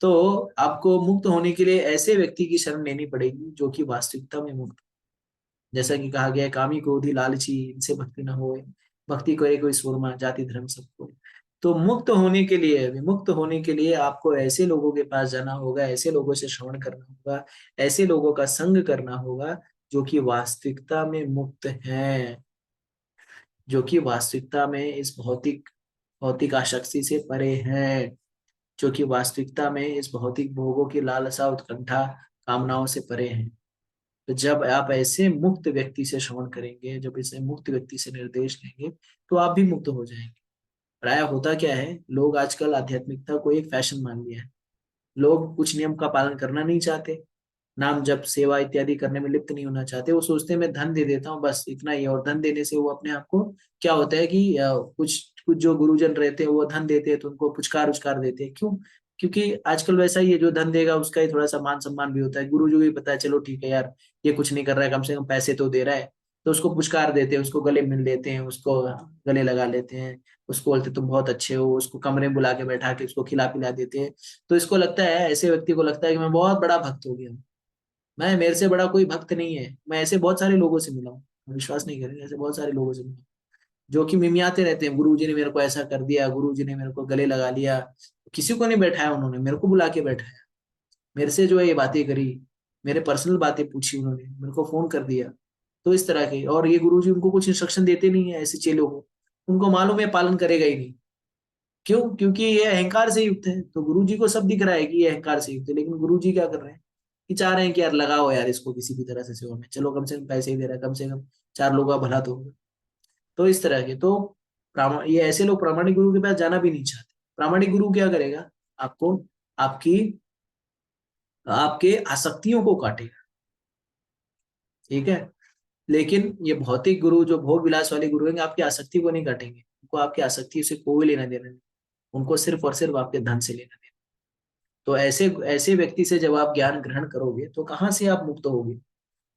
तो आपको मुक्त होने के लिए ऐसे व्यक्ति की शरण लेनी पड़ेगी जो कि वास्तविकता में मुक्त, जैसा कि कहा गया है कामी क्रोधी लालची इनसे भक्ति न होए, भक्ति करे कोई सूरमा जाति धर्म सबको। तो मुक्त होने के लिए, विमुक्त होने के लिए आपको ऐसे लोगों के पास जाना होगा, ऐसे लोगों से श्रवण करना होगा, ऐसे लोगों का संग करना होगा जो कि वास्तविकता में मुक्त हैं, जो कि वास्तविकता में इस भौतिक भौतिक आसक्ति से परे हैं, जो कि वास्तविकता में इस भौतिक भोगों की लालसा उत्कंठा कामनाओं से परे हैं। तो जब आप ऐसे मुक्त व्यक्ति से श्रवण करेंगे, जब इसे मुक्त व्यक्ति से निर्देश लेंगे, तो आप भी मुक्त हो जाएंगे। प्राय होता क्या है, लोग आजकल आध्यात्मिकता को एक फैशन मान लिया है, लोग कुछ नियम का पालन करना नहीं चाहते, नाम जप सेवा इत्यादि करने में लिप्त नहीं होना चाहते। वो सोचते हैं मैं धन दे देता हूँ बस इतना ही, और धन देने से वो अपने आप को क्या होता है कि कुछ कुछ जो गुरुजन रहते हैं वो धन देते हैं तो उनको पुचकार उचकार देते हैं। क्यों? क्योंकि आजकल वैसा ही है, जो धन देगा उसका ही थोड़ा सा मान सम्मान भी होता है। गुरु जी को भी पता है चलो ठीक है यार, ये कुछ नहीं कर रहा है, कम से कम पैसे तो दे रहा है, तो उसको पुचकार देते हैं, उसको गले मिल लेते हैं, उसको गले लगा लेते हैं, उसको बोलते तुम बहुत अच्छे हो, उसको कमरे में बुला के बैठा के उसको खिला पिला देते हैं। तो इसको लगता है, ऐसे व्यक्ति को लगता है कि मैं बहुत बड़ा भक्त हो गया, मैं मेरे से बड़ा कोई भक्त नहीं है। मैं ऐसे बहुत सारे लोगों से मिला हूँ, विश्वास नहीं करेंगे, ऐसे बहुत सारे लोगों से मिला हूं, जो कि मिमियाते रहते हैं, गुरु जी ने मेरे को ऐसा कर दिया, गुरु जी ने मेरे को गले लगा लिया। किसी को नहीं बैठाया उन्होंने, मेरे को बुला के बैठाया, मेरे से जो है ये बातें करी, मेरे पर्सनल बातें पूछी उन्होंने, मेरे को फोन कर दिया। तो इस तरह के, और ये गुरु जी उनको कुछ इंस्ट्रक्शन देते नहीं है ऐसे चेलों को, उनको मालूम है पालन करेगा ही नहीं। क्यों? क्योंकि ये अहंकार से युक्त है। तो गुरु जी को सब दिख रहा है कि ये अहंकार से युक्त है, लेकिन गुरु जी क्या कर रहे हैं कि चाह रहे हैं कि यार लगाओ यार इसको किसी भी तरह से सेवा में, चलो कम से कम पैसे ही दे रहा है, कम से कम चार लोगों का भला तो होगा। तो इस तरह के, तो ये ऐसे लोग प्रामाणिक गुरु के पास जाना भी नहीं चाहते। प्रामाणिक गुरु क्या करेगा? आपको आपकी आपके आसक्तियों को काटेगा, ठीक है। लेकिन ये भौतिक गुरु, जो भोग विलास वाले गुरु हैं, आपकी आसक्ति को नहीं काटेंगे, उनको आपकी आसक्ति से कोई लेना देना नहीं, उनको सिर्फ और सिर्फ आपके धन से लेना देना। तो ऐसे ऐसे व्यक्ति से जब आप ज्ञान ग्रहण करोगे तो कहाँ से आप मुक्त होगे,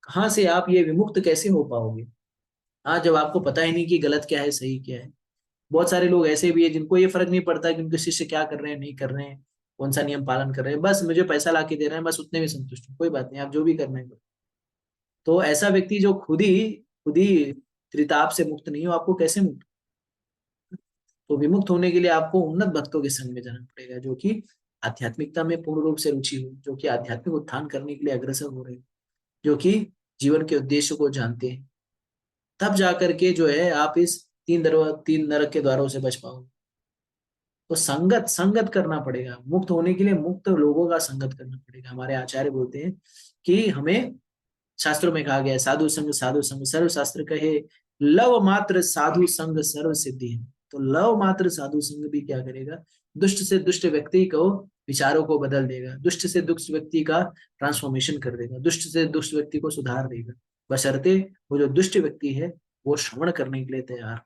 कहाँ से आप ये विमुक्त कैसे हो पाओगे? हाँ, जब आपको पता ही नहीं कि गलत क्या है सही क्या है। बहुत सारे लोग ऐसे भी है जिनको ये फर्क नहीं पड़ता कि उनके शिष्य क्या कर रहे हैं नहीं कर रहे हैं, कौन सा नियम पालन कर रहे हैं, बस मुझे पैसा ला के दे रहे हैं, बस उतने में संतुष्ट हूँ, कोई बात नहीं आप जो भी करना है करो। तो ऐसा व्यक्ति जो खुद ही त्रिताप से मुक्त नहीं हो, आपको कैसे मुक्त? तो विमुक्त होने के लिए आपको उन्नत भक्तों के संग में जाना पड़ेगा, जो कि आध्यात्मिकता में पूर्ण रूप से रुचि हो, जो कि आध्यात्मिक उत्थान करने के लिए अग्रसर हो रहे हो, जो कि जीवन के उद्देश्य को जानते हैं। तब जाकर के जो है आप इस तीन नरक के द्वारों से बच पाओगे। तो संगत संगत करना पड़ेगा, मुक्त होने के लिए मुक्त लोगों का संगत करना पड़ेगा। हमारे आचार्य बोलते हैं कि हमें, शास्त्रों में कहा गया है, साधु संग सर्व शास्त्र कहे, लव मात्र साधु संग सर्व सिद्धि है। तो लव मात्र साधु संग भी क्या करेगा? दुष्ट से दुष्ट व्यक्ति को विचारों को बदल देगा, दुष्ट से दुष्ट व्यक्ति का ट्रांसफॉर्मेशन कर देगा, दुष्ट से दुष्ट व्यक्ति को सुधार देगा, बशर्ते वो जो दुष्ट व्यक्ति है वो श्रवण करने के लिए तैयार,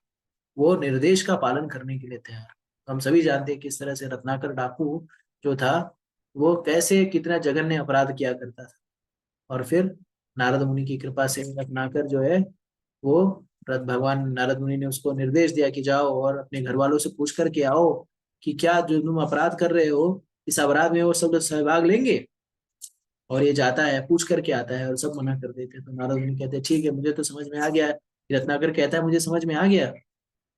वो निर्देश का पालन करने के लिए तैयार। हम सभी जानते हैं किस तरह से रत्नाकर डाकू जो था, वो कैसे कितना जघन्य अपराध किया करता था, और फिर नारद मुनि की कृपा से रत्नाकर जो है वो, भगवान नारद मुनि ने उसको निर्देश दिया कि जाओ और अपने घर वालों से पूछ करके आओ कि क्या जो तुम अपराध कर रहे हो, इस अपराध में वो सब लोग सहभाग लेंगे। और ये जाता है पूछ करके आता है और सब मना कर देते हैं। तो नारद मुनि कहते हैं ठीक है, मुझे तो समझ में आ गया। रत्नाकर कहता है मुझे समझ में आ गया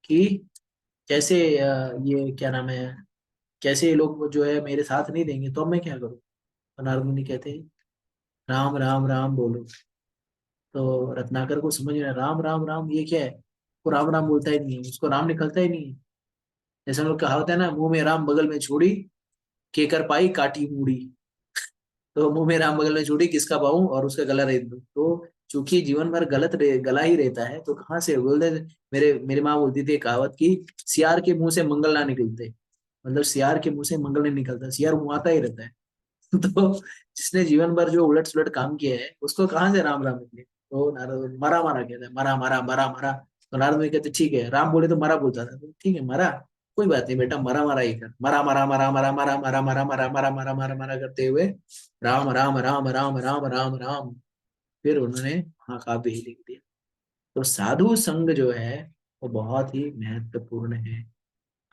कि कैसे ये क्या नाम है, कैसे ये लोग जो है मेरे साथ नहीं देंगे, तो अब मैं क्या करूं? तो नारद मुनि कहते हैं राम राम राम बोलो। तो रत्नाकर को समझ में आया, राम राम राम ये क्या है? वो राम राम बोलता ही नहीं है, उसको राम निकलता ही नहीं है। जैसे हम लोग कहा होता है ना, मुंह में राम बगल में छोड़ी, केकर पाई काटी मूड़ी। तो मुंह में राम बगल में छोड़ी, किसका पाऊं और उसका गला रेत दूं। तो चूंकि जीवन भर गला ही रहता है, तो कहाँ से बोलते, मेरी माँ बोलती थी कहावत की, सियार के मुंह से मंगल ना निकलते, मतलब सियार के मुंह से मंगल नहीं निकलता, सियार मुआता ही रहता है। तो जिसने जीवन भर जो उलट सुलट काम किया है उसको कहाँ से राम राम निकले? तो नारद मरा मरा कहता है, मरा मरा मरा मरा। तो नारद मुनि कहते ठीक है, राम बोले तो मरा बोलता था, तो ठीक है मरा, कोई बात नहीं बेटा, मरा मरा ही कर, मरा मरा मरा मरा मरा मरा मरा मरा मरा मरा मरा मरा करते हुए राम राम राम राम राम राम राम, फिर उन्होंने महाकाव्य ही लिख दिया। तो साधु संग जो है वो बहुत ही महत्वपूर्ण है।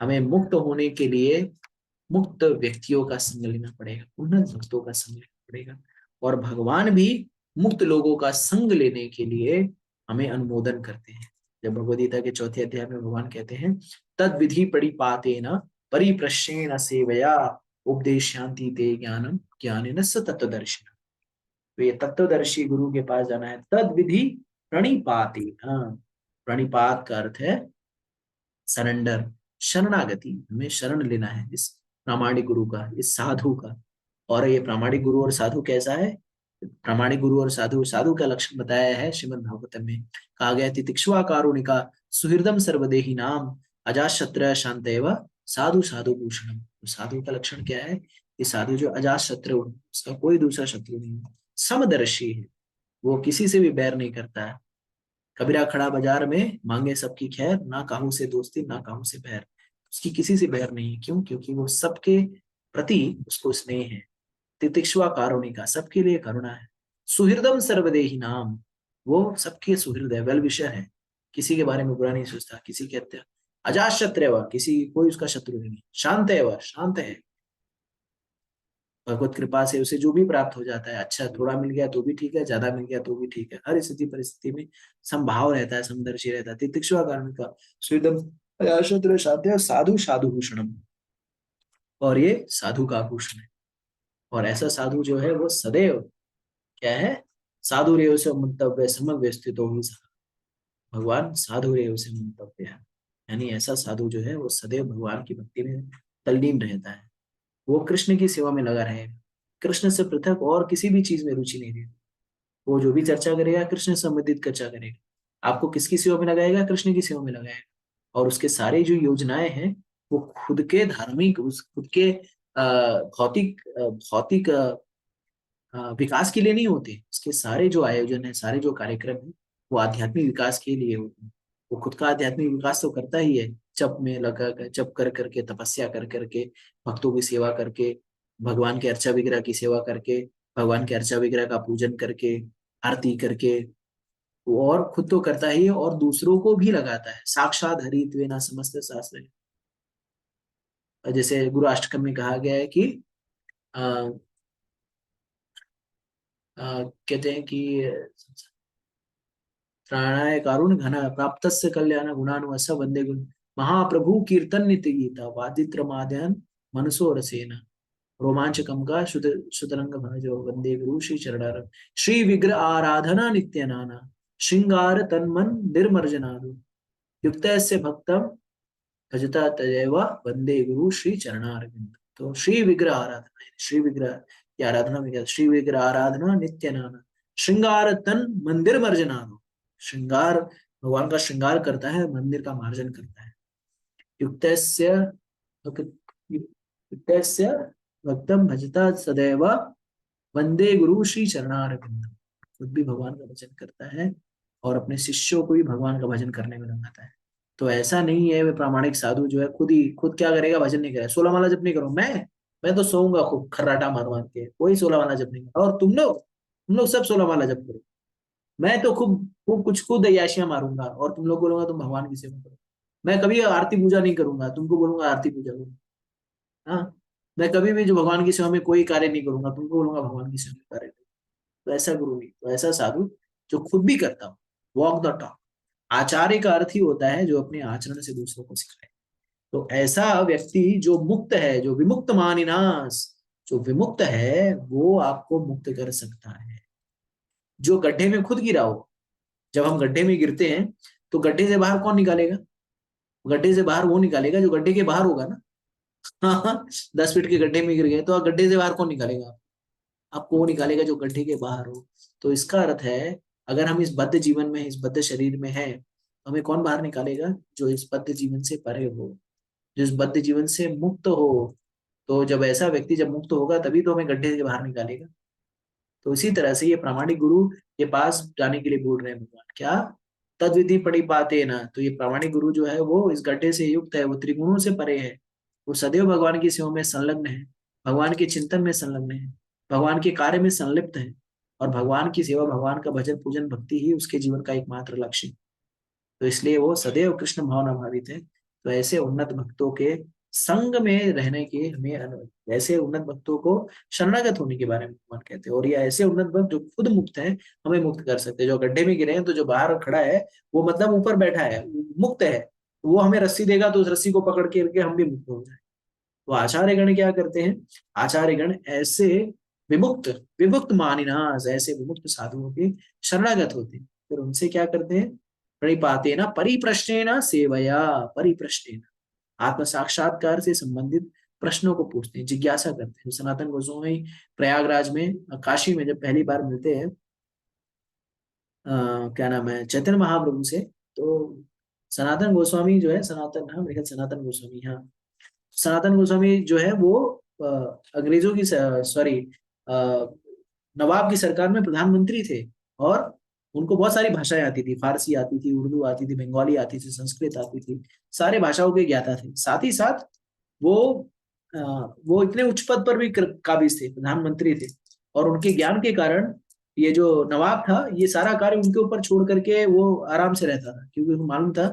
हमें मुक्त होने के लिए मुक्त व्यक्तियों का संग लेना पड़ेगा, उन्नत भक्तों का संग लेना पड़ेगा। और भगवान भी मुक्त लोगों का संग लेने के लिए हमें अनुमोदन करते हैं। जब भगवद गीता के चौथे अध्याय में भगवान कहते हैं तद विधि परिपातेन परिप्रश्नेन सेवया उपदेशांति ते ज्ञानम ज्ञानेन स तत्वदर्शिनः। तो ये तत्वदर्शी गुरु के पास जाना है। तद विधि प्रणिपातेन, प्रणिपात का अर्थ है सरेंडर, शरणागति, हमें शरण लेना है इस प्रामाणिक गुरु का, इस साधु का। और ये प्रामाणिक गुरु और साधु कैसा है? प्रामाणिक गुरु और साधु, साधु का लक्षण बताया है श्रीमद् भागवतम में, कहा गया तितिक्षुआ कारुणिका सुहृदम सर्वदेही नाम अजात शत्रु शांतैव साधु साधु भूषणम। तो साधु का लक्षण क्या है? कि साधु जो अजात शत्रु, उसका कोई दूसरा शत्रु नहीं है, समदर्शी है, वो किसी से भी बैर नहीं करता है। कबीरा खड़ा बाजार में मांगे सबकी खैर, ना काहू से दोस्ती ना काहू से बैर। उसकी किसी से बैर नहीं है, क्यों? क्योंकि वो सबके प्रति उसको स्नेह है। तितिक्षुआ कारुणिका, सबके लिए करुणा है। सुहृदम सर्वदेही नाम, वो सबके सुहृदय, वेल विशर है, किसी के बारे में बुरा नहीं सोचता, किसी के हत्या। अजात शत्रु है वह, किसी कोई उसका शत्रु नहीं। शांत है वह, शांत है। भगवत कृपा से उसे जो भी प्राप्त हो जाता है, अच्छा थोड़ा मिल गया तो भी ठीक है, ज्यादा मिल गया तो भी ठीक है, हर स्थिति परिस्थिति में समभाव रहता है, समदर्शी रहता है। तितिक्षुआ कारुणिका सुहृदम अजात शत्रु शांत है, साधु साधु भूषणम, और ये साधु का आभूषण है। और ऐसा साधु जो है वो सदैव क्या है? साधु रेव से मंतव्य समव्य स्थितो ही सः। भगवान साधु रेव से मंतव्य है, यानी ऐसा साधु जो है वो सदैव भगवान की भक्ति में तल्लीन रहता है। वो कृष्ण की सेवा में लगा रहेगा, कृष्ण से पृथक और किसी भी चीज में रुचि नहीं रहेगी। वो जो भी चर्चा करेगा कृष्ण से संबंधित चर्चा करेगा। आपको किसकी सेवा में लगाएगा? कृष्ण की सेवा में लगाएगा। और उसके सारे जो योजनाएं हैं वो खुद के धार्मिक, उस खुद के भौतिक विकास के लिए नहीं होते। उसके सारे जो आयोजन है, सारे जो कार्यक्रम है, वो आध्यात्मिक विकास के लिए होते हैं। वो खुद का आध्यात्मिक विकास तो करता ही है, जप में लगा कर, जप कर करके, तपस्या कर करके, भक्तों की सेवा करके, भगवान के अर्चा विग्रह की सेवा करके, भगवान के अर्चा विग्रह का पूजन करके, आरती करके। वो और खुद तो करता ही है और दूसरों को भी लगाता है। साक्षात हरित्वेना समस्त शास्त्र, जैसे गुरु अष्टकम में कहा गया है कि कहते हैं कि त्राणाय कारुण घन प्राप्तस्य कल्याण गुणानुवस वंदे गुण महाप्रभु कीर्तन नित्य गीता वादित्र माद्यान मनसो रसेन रोमांचकम का शुतरंग भजो वंदे गुरु श्री चरणार श्री विग्रह आराधना नित्य नाना श्रृंगार तन्मन निर्मर्जनादु युक्त भक्तम भजता तदेव वंदे गुरु श्री चरणारविंद। तो श्री विग्रह आराधना, श्री विग्रह की आराधना में क्या? श्री विग्रह आराधना नित्य नाना श्रृंगार तन मंदिर मर्जनादु। श्रृंगार, भगवान का श्रृंगार करता है, मंदिर का मार्जन करता है। युक्तस्य युक्तस्य भक्तम भजता सदैव वंदे गुरु श्री चरणारविंद। खुद भी भगवान का भजन करता है और अपने शिष्यों को भी भगवान का भजन करने में लगाता है। तो ऐसा नहीं है वे प्रामाणिक साधु जो है खुद क्या करेगा? भजन नहीं करेगा। 16 माला जप नहीं करो, मैं तो सोऊंगा खूब खर्राटा मार मार के, कोई 16 माला जप नहीं करो। और तुम लोग सब 16 माला जप करो, मैं तो खूब खूब कुछ खुद अय्याशियां मारूंगा और तुम लोग बोलूंगा तुम भगवान की सेवा करो। मैं कभी आरती पूजा नहीं करूंगा, तुमको बोलूंगा आरती पूजा करो। हाँ, मैं कभी भी जो भगवान की सेवा में कोई कार्य नहीं करूंगा, तुमको बोलूंगा भगवान की सेवा में कार्य करो। तो ऐसा गुरु नहीं, तो ऐसा साधु जो खुद भी करता हो, वॉक द टॉक। आचार्य का अर्थ ही होता है जो अपने आचरण से दूसरों को सिखाए। तो ऐसा व्यक्ति जो मुक्त है, जो विमुक्त मानिनास, जो विमुक्त है वो आपको मुक्त कर सकता है। जो गड्ढे में खुद गिरा हो, जब हम गड्ढे में गिरते हैं तो गड्ढे से बाहर कौन निकालेगा? गड्ढे से बाहर वो निकालेगा जो गड्ढे के बाहर होगा ना। हाँ, 10 फीट के गड्ढे में गिर गए तो गड्ढे से बाहर कौन निकालेगा? आपको वो निकालेगा जो गड्ढे के बाहर हो। तो इसका अर्थ है, अगर हम इस बद्ध जीवन में, इस बद्ध शरीर में है, तो हमें कौन बाहर निकालेगा? जो इस बद्ध जीवन से परे हो, जो इस बद्ध जीवन से मुक्त हो। तो जब ऐसा व्यक्ति जब मुक्त होगा तभी तो हमें गड्ढे से बाहर निकालेगा। तो इसी तरह से ये प्रामाणिक गुरु के पास जाने के लिए बोल रहे हैं भगवान, क्या? तद्विधि पड़ी पाते ना। तो ये प्रामाणिक गुरु जो है वो इस गड्ढे से युक्त है, वो त्रिगुणों से परे है, वो सदैव भगवान की सेवा में संलग्न है, भगवान के चिंतन में संलग्न है, भगवान के कार्य में संलिप्त है। और भगवान की सेवा, भगवान का भजन पूजन भक्ति ही उसके जीवन का एकमात्र लक्ष्य है। तो इसलिए वो सदैव कृष्ण भावना भावित है। तो ऐसे उन्नत भक्तों के संग में रहने के हमें ऐसे उन्नत भक्तों को शरणागत होने के बारे में भगवान कहते हैं। और ये ऐसे उन्नत भक्त जो खुद मुक्त हैं, हमें मुक्त कर सकते हैं। जो गड्ढे में गिरे हैं तो जो बाहर खड़ा है वो मतलब ऊपर बैठा है, मुक्त है, वो हमें रस्सी देगा तो उस रस्सी को पकड़ के हम भी मुक्त हो जाए। तो आचार्य गण क्या करते हैं? आचार्य गण ऐसे विमुक्त विमुक्त मानिनास, ऐसे विमुक्त साधुओं के शरणागत होते हैं। फिर उनसे क्या करते हैं? प्रणिपातेन परिप्रश्नेन सेवया। परिप्रश्नेन, आत्म साक्षात्कार से संबंधित प्रश्नों को पूछते हैं, जिज्ञासा करते हैं। सनातन गोस्वामी प्रयागराज में, काशी में जब पहली बार मिलते हैं क्या नाम है, चैतन्य महाप्रभु से, तो सनातन गोस्वामी जो है, सनातन, हाँ मेरे ख्याल सनातन गोस्वामी, हाँ सनातन गोस्वामी जो है वो अंग्रेजों की, सॉरी, नवाब की सरकार में प्रधानमंत्री थे, और उनको बहुत सारी भाषाएं आती थी, फारसी आती थी, उर्दू आती थी, बंगाली आती थी, संस्कृत आती थी, सारे भाषाओं के ज्ञाता थे। साथ ही साथ वो वो इतने उच्च पद पर भी काबिज थे, प्रधानमंत्री थे, और उनके ज्ञान के कारण ये जो नवाब था ये सारा कार्य उनके ऊपर छोड़ करके वो आराम से रहता था, क्योंकि उनको मालूम था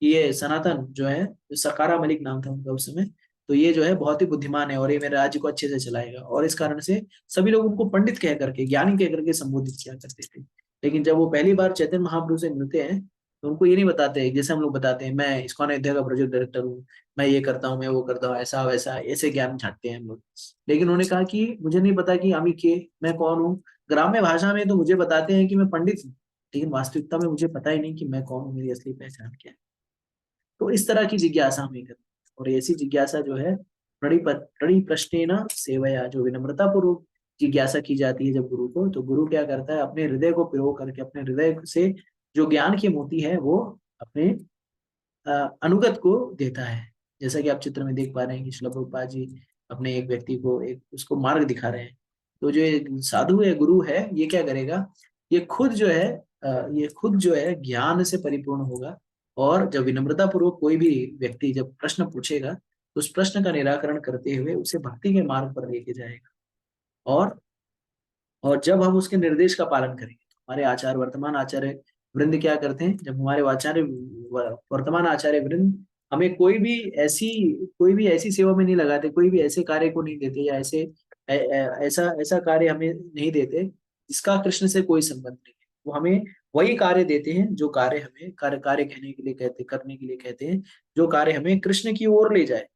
कि ये सनातन जो है, सकारा मलिक नाम था उनका उस समय, तो ये जो है बहुत ही बुद्धिमान है और ये मेरे राज्य को अच्छे से चलाएगा, और इस कारण से सभी लोग उनको पंडित कह करके, ज्ञानी कह करके संबोधित किया करते थे। लेकिन जब वो पहली बार चैतन्य महाप्रभु से मिलते हैं तो उनको ये नहीं बताते, जैसे हम लोग बताते हैं मैं इस्कॉन अयोध्या का प्रोजेक्ट डायरेक्टर हूँ, मैं ये करता हूँ, मैं वो करता हूँ, ऐसा वैसा, ऐसे ज्ञान झाड़ते हैं हम लोग। लेकिन उन्होंने कहा कि मुझे नहीं पता कि आमी के, मैं कौन हूँ। ग्राम्य भाषा में तो मुझे बताते हैं कि मैं पंडित हूँ, लेकिन वास्तविकता में मुझे पता ही नहीं कि मैं कौन हूँ, मेरी असली पहचान क्या है। तो इस तरह की जिज्ञासा हमें करनी है। और ऐसी जिज्ञासा जो है प्रणि प्रश्नेन सेवया, जो विनम्रता पूर्वक जिज्ञासा की जाती है जब गुरु को, तो गुरु क्या करता है, अपने हृदय को पिरो करके, अपने हृदय से जो ज्ञान की मोती है वो अपने अनुगत को देता है। जैसा कि आप चित्र में देख पा रहे हैं कि श्रील प्रभुपाद जी अपने एक व्यक्ति को, एक उसको मार्ग दिखा रहे हैं। तो जो एक साधु है, गुरु है, ये क्या करेगा, ये खुद जो है ये खुद जो है ज्ञान से परिपूर्ण होगा, और जब विनम्रता पूर्वक कोई भी व्यक्ति जब प्रश्न पूछेगा तो उस प्रश्न का निराकरण करते हुए उसे भक्ति के मार्ग पर लेके जाएगा। और जब हम उसके निर्देश का पालन करेंगे, तो हमारे आचार्य, वर्तमान आचार्य वृंद क्या करते हैं, जब हमारे आचार्य वर्तमान आचार्य वृंद हमें कोई भी ऐसी सेवा में नहीं लगाते, कोई भी ऐसे कार्य को नहीं देते, या ऐसा ऐसा कार्य हमें नहीं देते जिसका कृष्ण से कोई संबंध नहीं है। वो हमें वही कार्य देते हैं जो कार्य हमें कार्य कार्य कहने के लिए कहते करने के लिए कहते हैं, जो कार्य हमें कृष्ण की ओर ले जाए।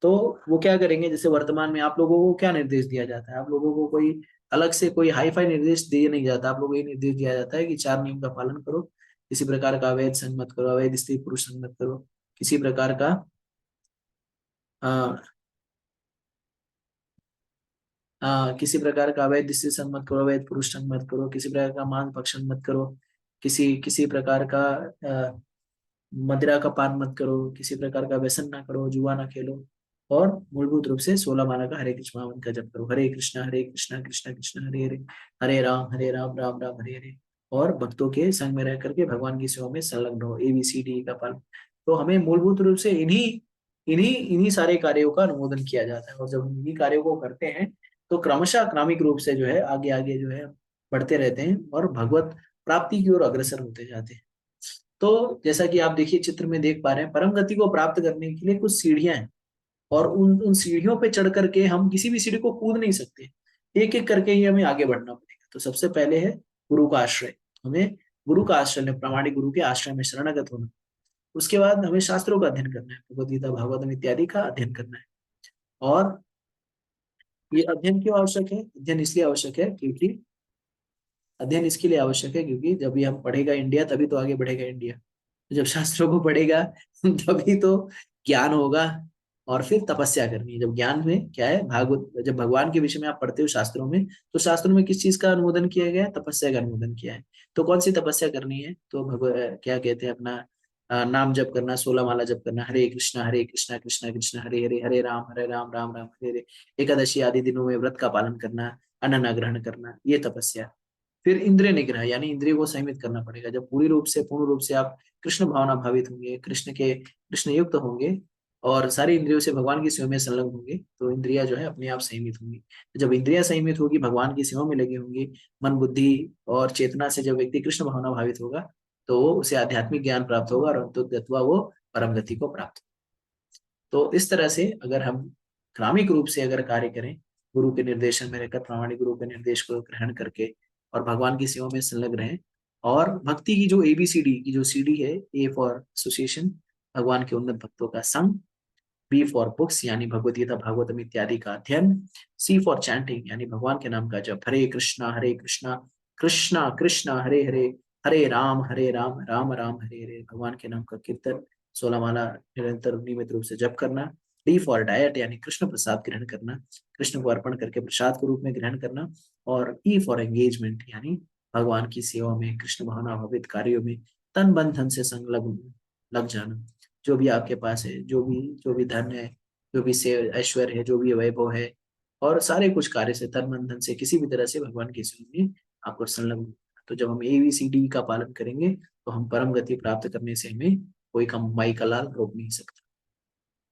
तो वो क्या करेंगे, जैसे वर्तमान में आप लोगों को क्या निर्देश दिया जाता है, आप लोगों को कोई अलग से कोई हाई फाई निर्देश दिया नहीं जाता, आप लोगों को ये निर्देश दिया जाता है कि चार नियम का पालन करो, किसी प्रकार का अवैध संग मत करो, अवैध स्त्री पुरुष संग मत करो, किसी प्रकार का आ, किसी प्रकार का अवैध स्त्री संग मत करो, अवैध पुरुष संग मत करो, किसी प्रकार का मांस भक्षण मत करो, किसी किसी प्रकार का मदिरा का पान मत करो, किसी प्रकार का व्यसन ना करो, जुआ ना खेलो, और मूलभूत रूप से 16 माला का हरे कृष्ण महामंत्र का जप करो, हरे कृष्णा कृष्णा कृष्णा हरे हरे, हरे राम राम राम हरे हरे, और भक्तों के संग में रह करके भगवान की सेवा में संलग्न हो, ABCD का पालन। तो हमें मूलभूत रूप से इन्हीं इन्हीं इन्हीं सारे कार्यों का अनुमोदन किया जाता है, और जब हम इन्हीं कार्यों को करते हैं तो क्रमशः क्रमिक रूप से जो है आगे आगे जो है बढ़ते रहते हैं, और भगवत प्राप्ति की ओर अग्रसर होते जाते हैं। तो जैसा कि आप देखिए चित्र में देख पा रहे हैं, परम गति को प्राप्त करने के लिए कुछ सीढ़ियां हैं, और उन उन सीढ़ियों पे चढ़ करके हम किसी भी सीढ़ी को कूद नहीं सकते, एक एक करके ही हमें आगे बढ़ना पड़ेगा। तो सबसे पहले है गुरु का आश्रय, हमें गुरु का आश्रय लेना, प्रामाणिक गुरु के आश्रय में शरणागत होना। उसके बाद हमें शास्त्रों का अध्ययन करना है, भगवद गीता भागवतम इत्यादि का अध्ययन करना है। और ये अध्ययन क्यों आवश्यक है, अध्ययन इसलिए आवश्यक है क्योंकि अध्ययन इसके लिए आवश्यक है क्योंकि जब ये हम पढ़ेगा इंडिया, तभी तो आगे बढ़ेगा इंडिया। तो जब शास्त्रों को पढ़ेगा तभी तो ज्ञान होगा। और फिर तपस्या करनी है, जब ज्ञान में क्या है, भागवत जब भगवान के विषय में आप पढ़ते हो शास्त्रों में, तो शास्त्रों में किस चीज का अनुमोदन किया गया है, तपस्या का अनुमोदन किया है। तो कौन सी तपस्या करनी है, तो क्या कहते हैं, अपना नाम जप करना, 16 माला जप करना, हरे कृष्णा कृष्णा कृष्णा हरे हरे, हरे राम राम राम हरे हरे, एकादशी आदि दिनों में व्रत का पालन करना, अन्न न ग्रहण करना, ये तपस्या। फिर इंद्रिय निग्रह, यानी इंद्रिय को संयमित करना पड़ेगा। जब पूर्ण रूप से आप कृष्ण भावना भावित होंगे, कृष्ण युक्त होंगे, और सारी इंद्रियों से भगवान की सेवा में संलग्न होंगे, तो इंद्रिया जो है अपने आप संयमित होंगी। जब इंद्रिया संयमित होगी, भगवान की सेवा में लगी होंगी, मन बुद्धि और चेतना से जब व्यक्ति कृष्ण भावना भावित होगा, तो उसे आध्यात्मिक ज्ञान प्राप्त होगा, और अंततः वो परम गति को प्राप्त होगा। तो इस तरह से अगर हम क्रमिक रूप से अगर कार्य करें, गुरु के निर्देशन में रहकर, प्रामाणिक गुरु के निर्देश को ग्रहण करके, और भगवान की सेवा में संलग्न रहें, और भक्ति की जो ABCD की जो सीढ़ी है, A फॉर एसोसिएशन, भगवान के उन्नत भक्तों का संग, B फॉर बुक्स यानी भगवत गीता भागवतम इत्यादि का अध्ययन, C फॉर चैंटिंग यानी भगवान के नाम का जप, हरे कृष्णा कृष्णा कृष्णा हरे हरे, हरे राम राम राम हरे हरे, भगवान के नाम का कीर्तन, 16 माला निरंतर नियमित रूप से जप करना। D फॉर डाइट यानी कृष्ण प्रसाद ग्रहण करना, कृष्ण को अर्पण करके प्रसाद के रूप में ग्रहण करना। और E फॉर एंगेजमेंट यानी भगवान की सेवा में, कृष्ण भावना भावित कार्यों में तन बन धन से संलग्न लग जाना। जो भी आपके पास है, जो भी धन है, जो भी से ऐश्वर्य है, जो भी वैभव है, और सारे कुछ कार्य से, तन मन धन से, किसी भी तरह से भगवान की सेवा में आपको संलग्न होना है। तो जब हम ABCD का पालन करेंगे तो हम परम गति प्राप्त करने से हमें कोई कमाई का लाल रोक नहीं सकता।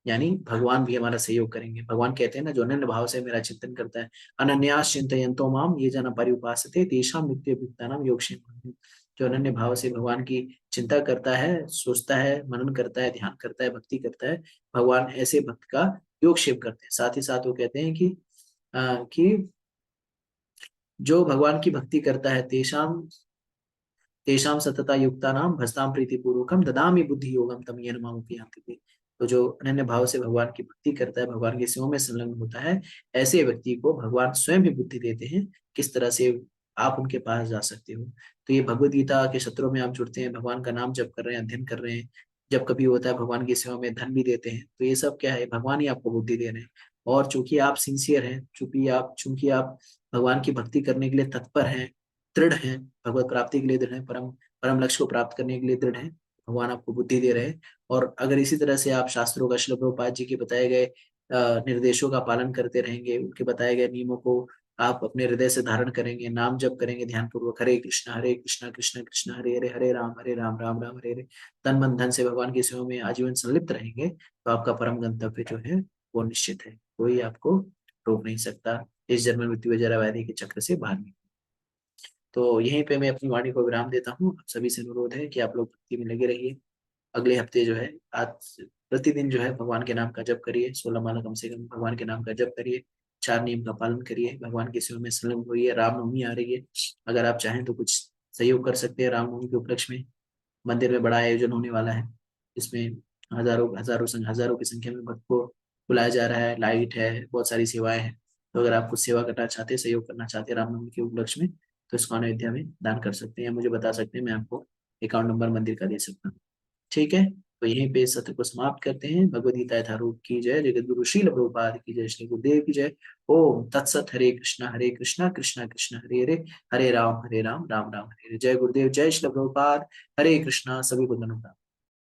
यानी भगवान भी हमारा सहयोग करेंगे। भगवान कहते हैं ना, जो अनन्य भाव से मेरा चिंतन करता है, अनन्यास चिंतयन्तो माम ये जना पर्युपासते तेषां नित्ययुक्तानां योगक्षेमम्। जो अनन्य भाव से भगवान की चिंता करता है, सोचता है, मनन करता है, ध्यान करता है, भक्ति करता है, भगवान ऐसे भक्त का योगक्षेम करते हैं। साथ ही साथ वो कहते हैं कि जो भगवान की भक्ति करता है, तेषाम तेषाम सतता युक्तानां भजतां प्रीतिपूर्वकम ददामि बुद्धि योगम तम येन मामुपयान्ति ते। तो जो अनन्य भाव से भगवान की भक्ति करता है, भगवान की सेवा में संलग्न होता है, ऐसे व्यक्ति को भगवान स्वयं भी बुद्धि देते हैं किस तरह से आप उनके पास जा सकते हो। तो ये भगवद गीता के सत्रों में आप जुड़ते हैं, भगवान का नाम जप कर रहे हैं, अध्ययन कर रहे हैं, जब कभी होता है भगवान की सेवा में धन भी देते हैं, तो ये सब क्या है, भगवान ही आपको बुद्धि दे रहे हैं। और चूंकि आप सिंसियर हैं, चूंकि आप भगवान की भक्ति करने के लिए तत्पर हैं, दृढ़ हैं, भगवत प्राप्ति के लिए दृढ़ हैं, परम परम लक्ष्य को प्राप्त करने के लिए दृढ़ हैं, भगवान आपको बुद्धि दे रहे हैं। और अगर इसी तरह से आप शास्त्रों का, श्रील प्रभुपाद जी के बताए गए निर्देशों का पालन करते रहेंगे, उनके बताए गए नियमों को आप अपने हृदय से धारण करेंगे, नाम जप करेंगे ध्यान पूर्वक, हरे कृष्णा कृष्ण कृष्ण हरे हरे, हरे राम राम राम हरे हरे, तन मन धन से भगवान की सेवा में आजीवन संलिप्त रहेंगे, तो आपका परम गंतव्य जो है वो निश्चित है। कोई आपको रोक नहीं सकता इस जन्म मृत्यु जरा व्याधि के चक्र से बाहर निकलने। तो यहीं पे मैं अपनी वाणी को विराम देता हूँ। आप सभी से अनुरोध है कि आप लोग भक्ति में लगे रहिए। अगले हफ्ते जो है, आज प्रतिदिन जो है भगवान के नाम का जप करिए, 16 माला कम से कम भगवान के नाम का जप करिए, 4 नियम का पालन करिए, भगवान की सेवा में संलग्न होइए। रामनवमी आ रही है, अगर आप चाहें तो कुछ सहयोग कर सकते हैं। रामनवमी के उपलक्ष्य में मंदिर में बड़ा आयोजन होने वाला है, इसमें हजारों की संख्या में भक्त को बुलाया जा रहा है, लाइट है, बहुत सारी सेवाएं हैं। तो अगर आप कुछ सेवा करना चाहते हैं, सहयोग करना चाहते हैं रामनवमी के उपलक्ष्य में, तो इस्कॉन अयोध्या में दान कर सकते हैं, मुझे बता सकते हैं, मैं आपको अकाउंट नंबर मंदिर का दे सकता हूँ। ठीक है, तो यहीं पे सत्र को समाप्त करते हैं। भगवद गीता यथारूप की जय, जगत गुरु शील प्रभुपाद की जय, श्री गुरुदेव की जय। ओम तत्सत। हरे कृष्णा कृष्णा कृष्ण हरे हरे, हरे राम राम राम हरे हरे। जय गुरुदेव, जय श्री प्रभुपाद। हरे कृष्णा। सभी को धन्यवाद।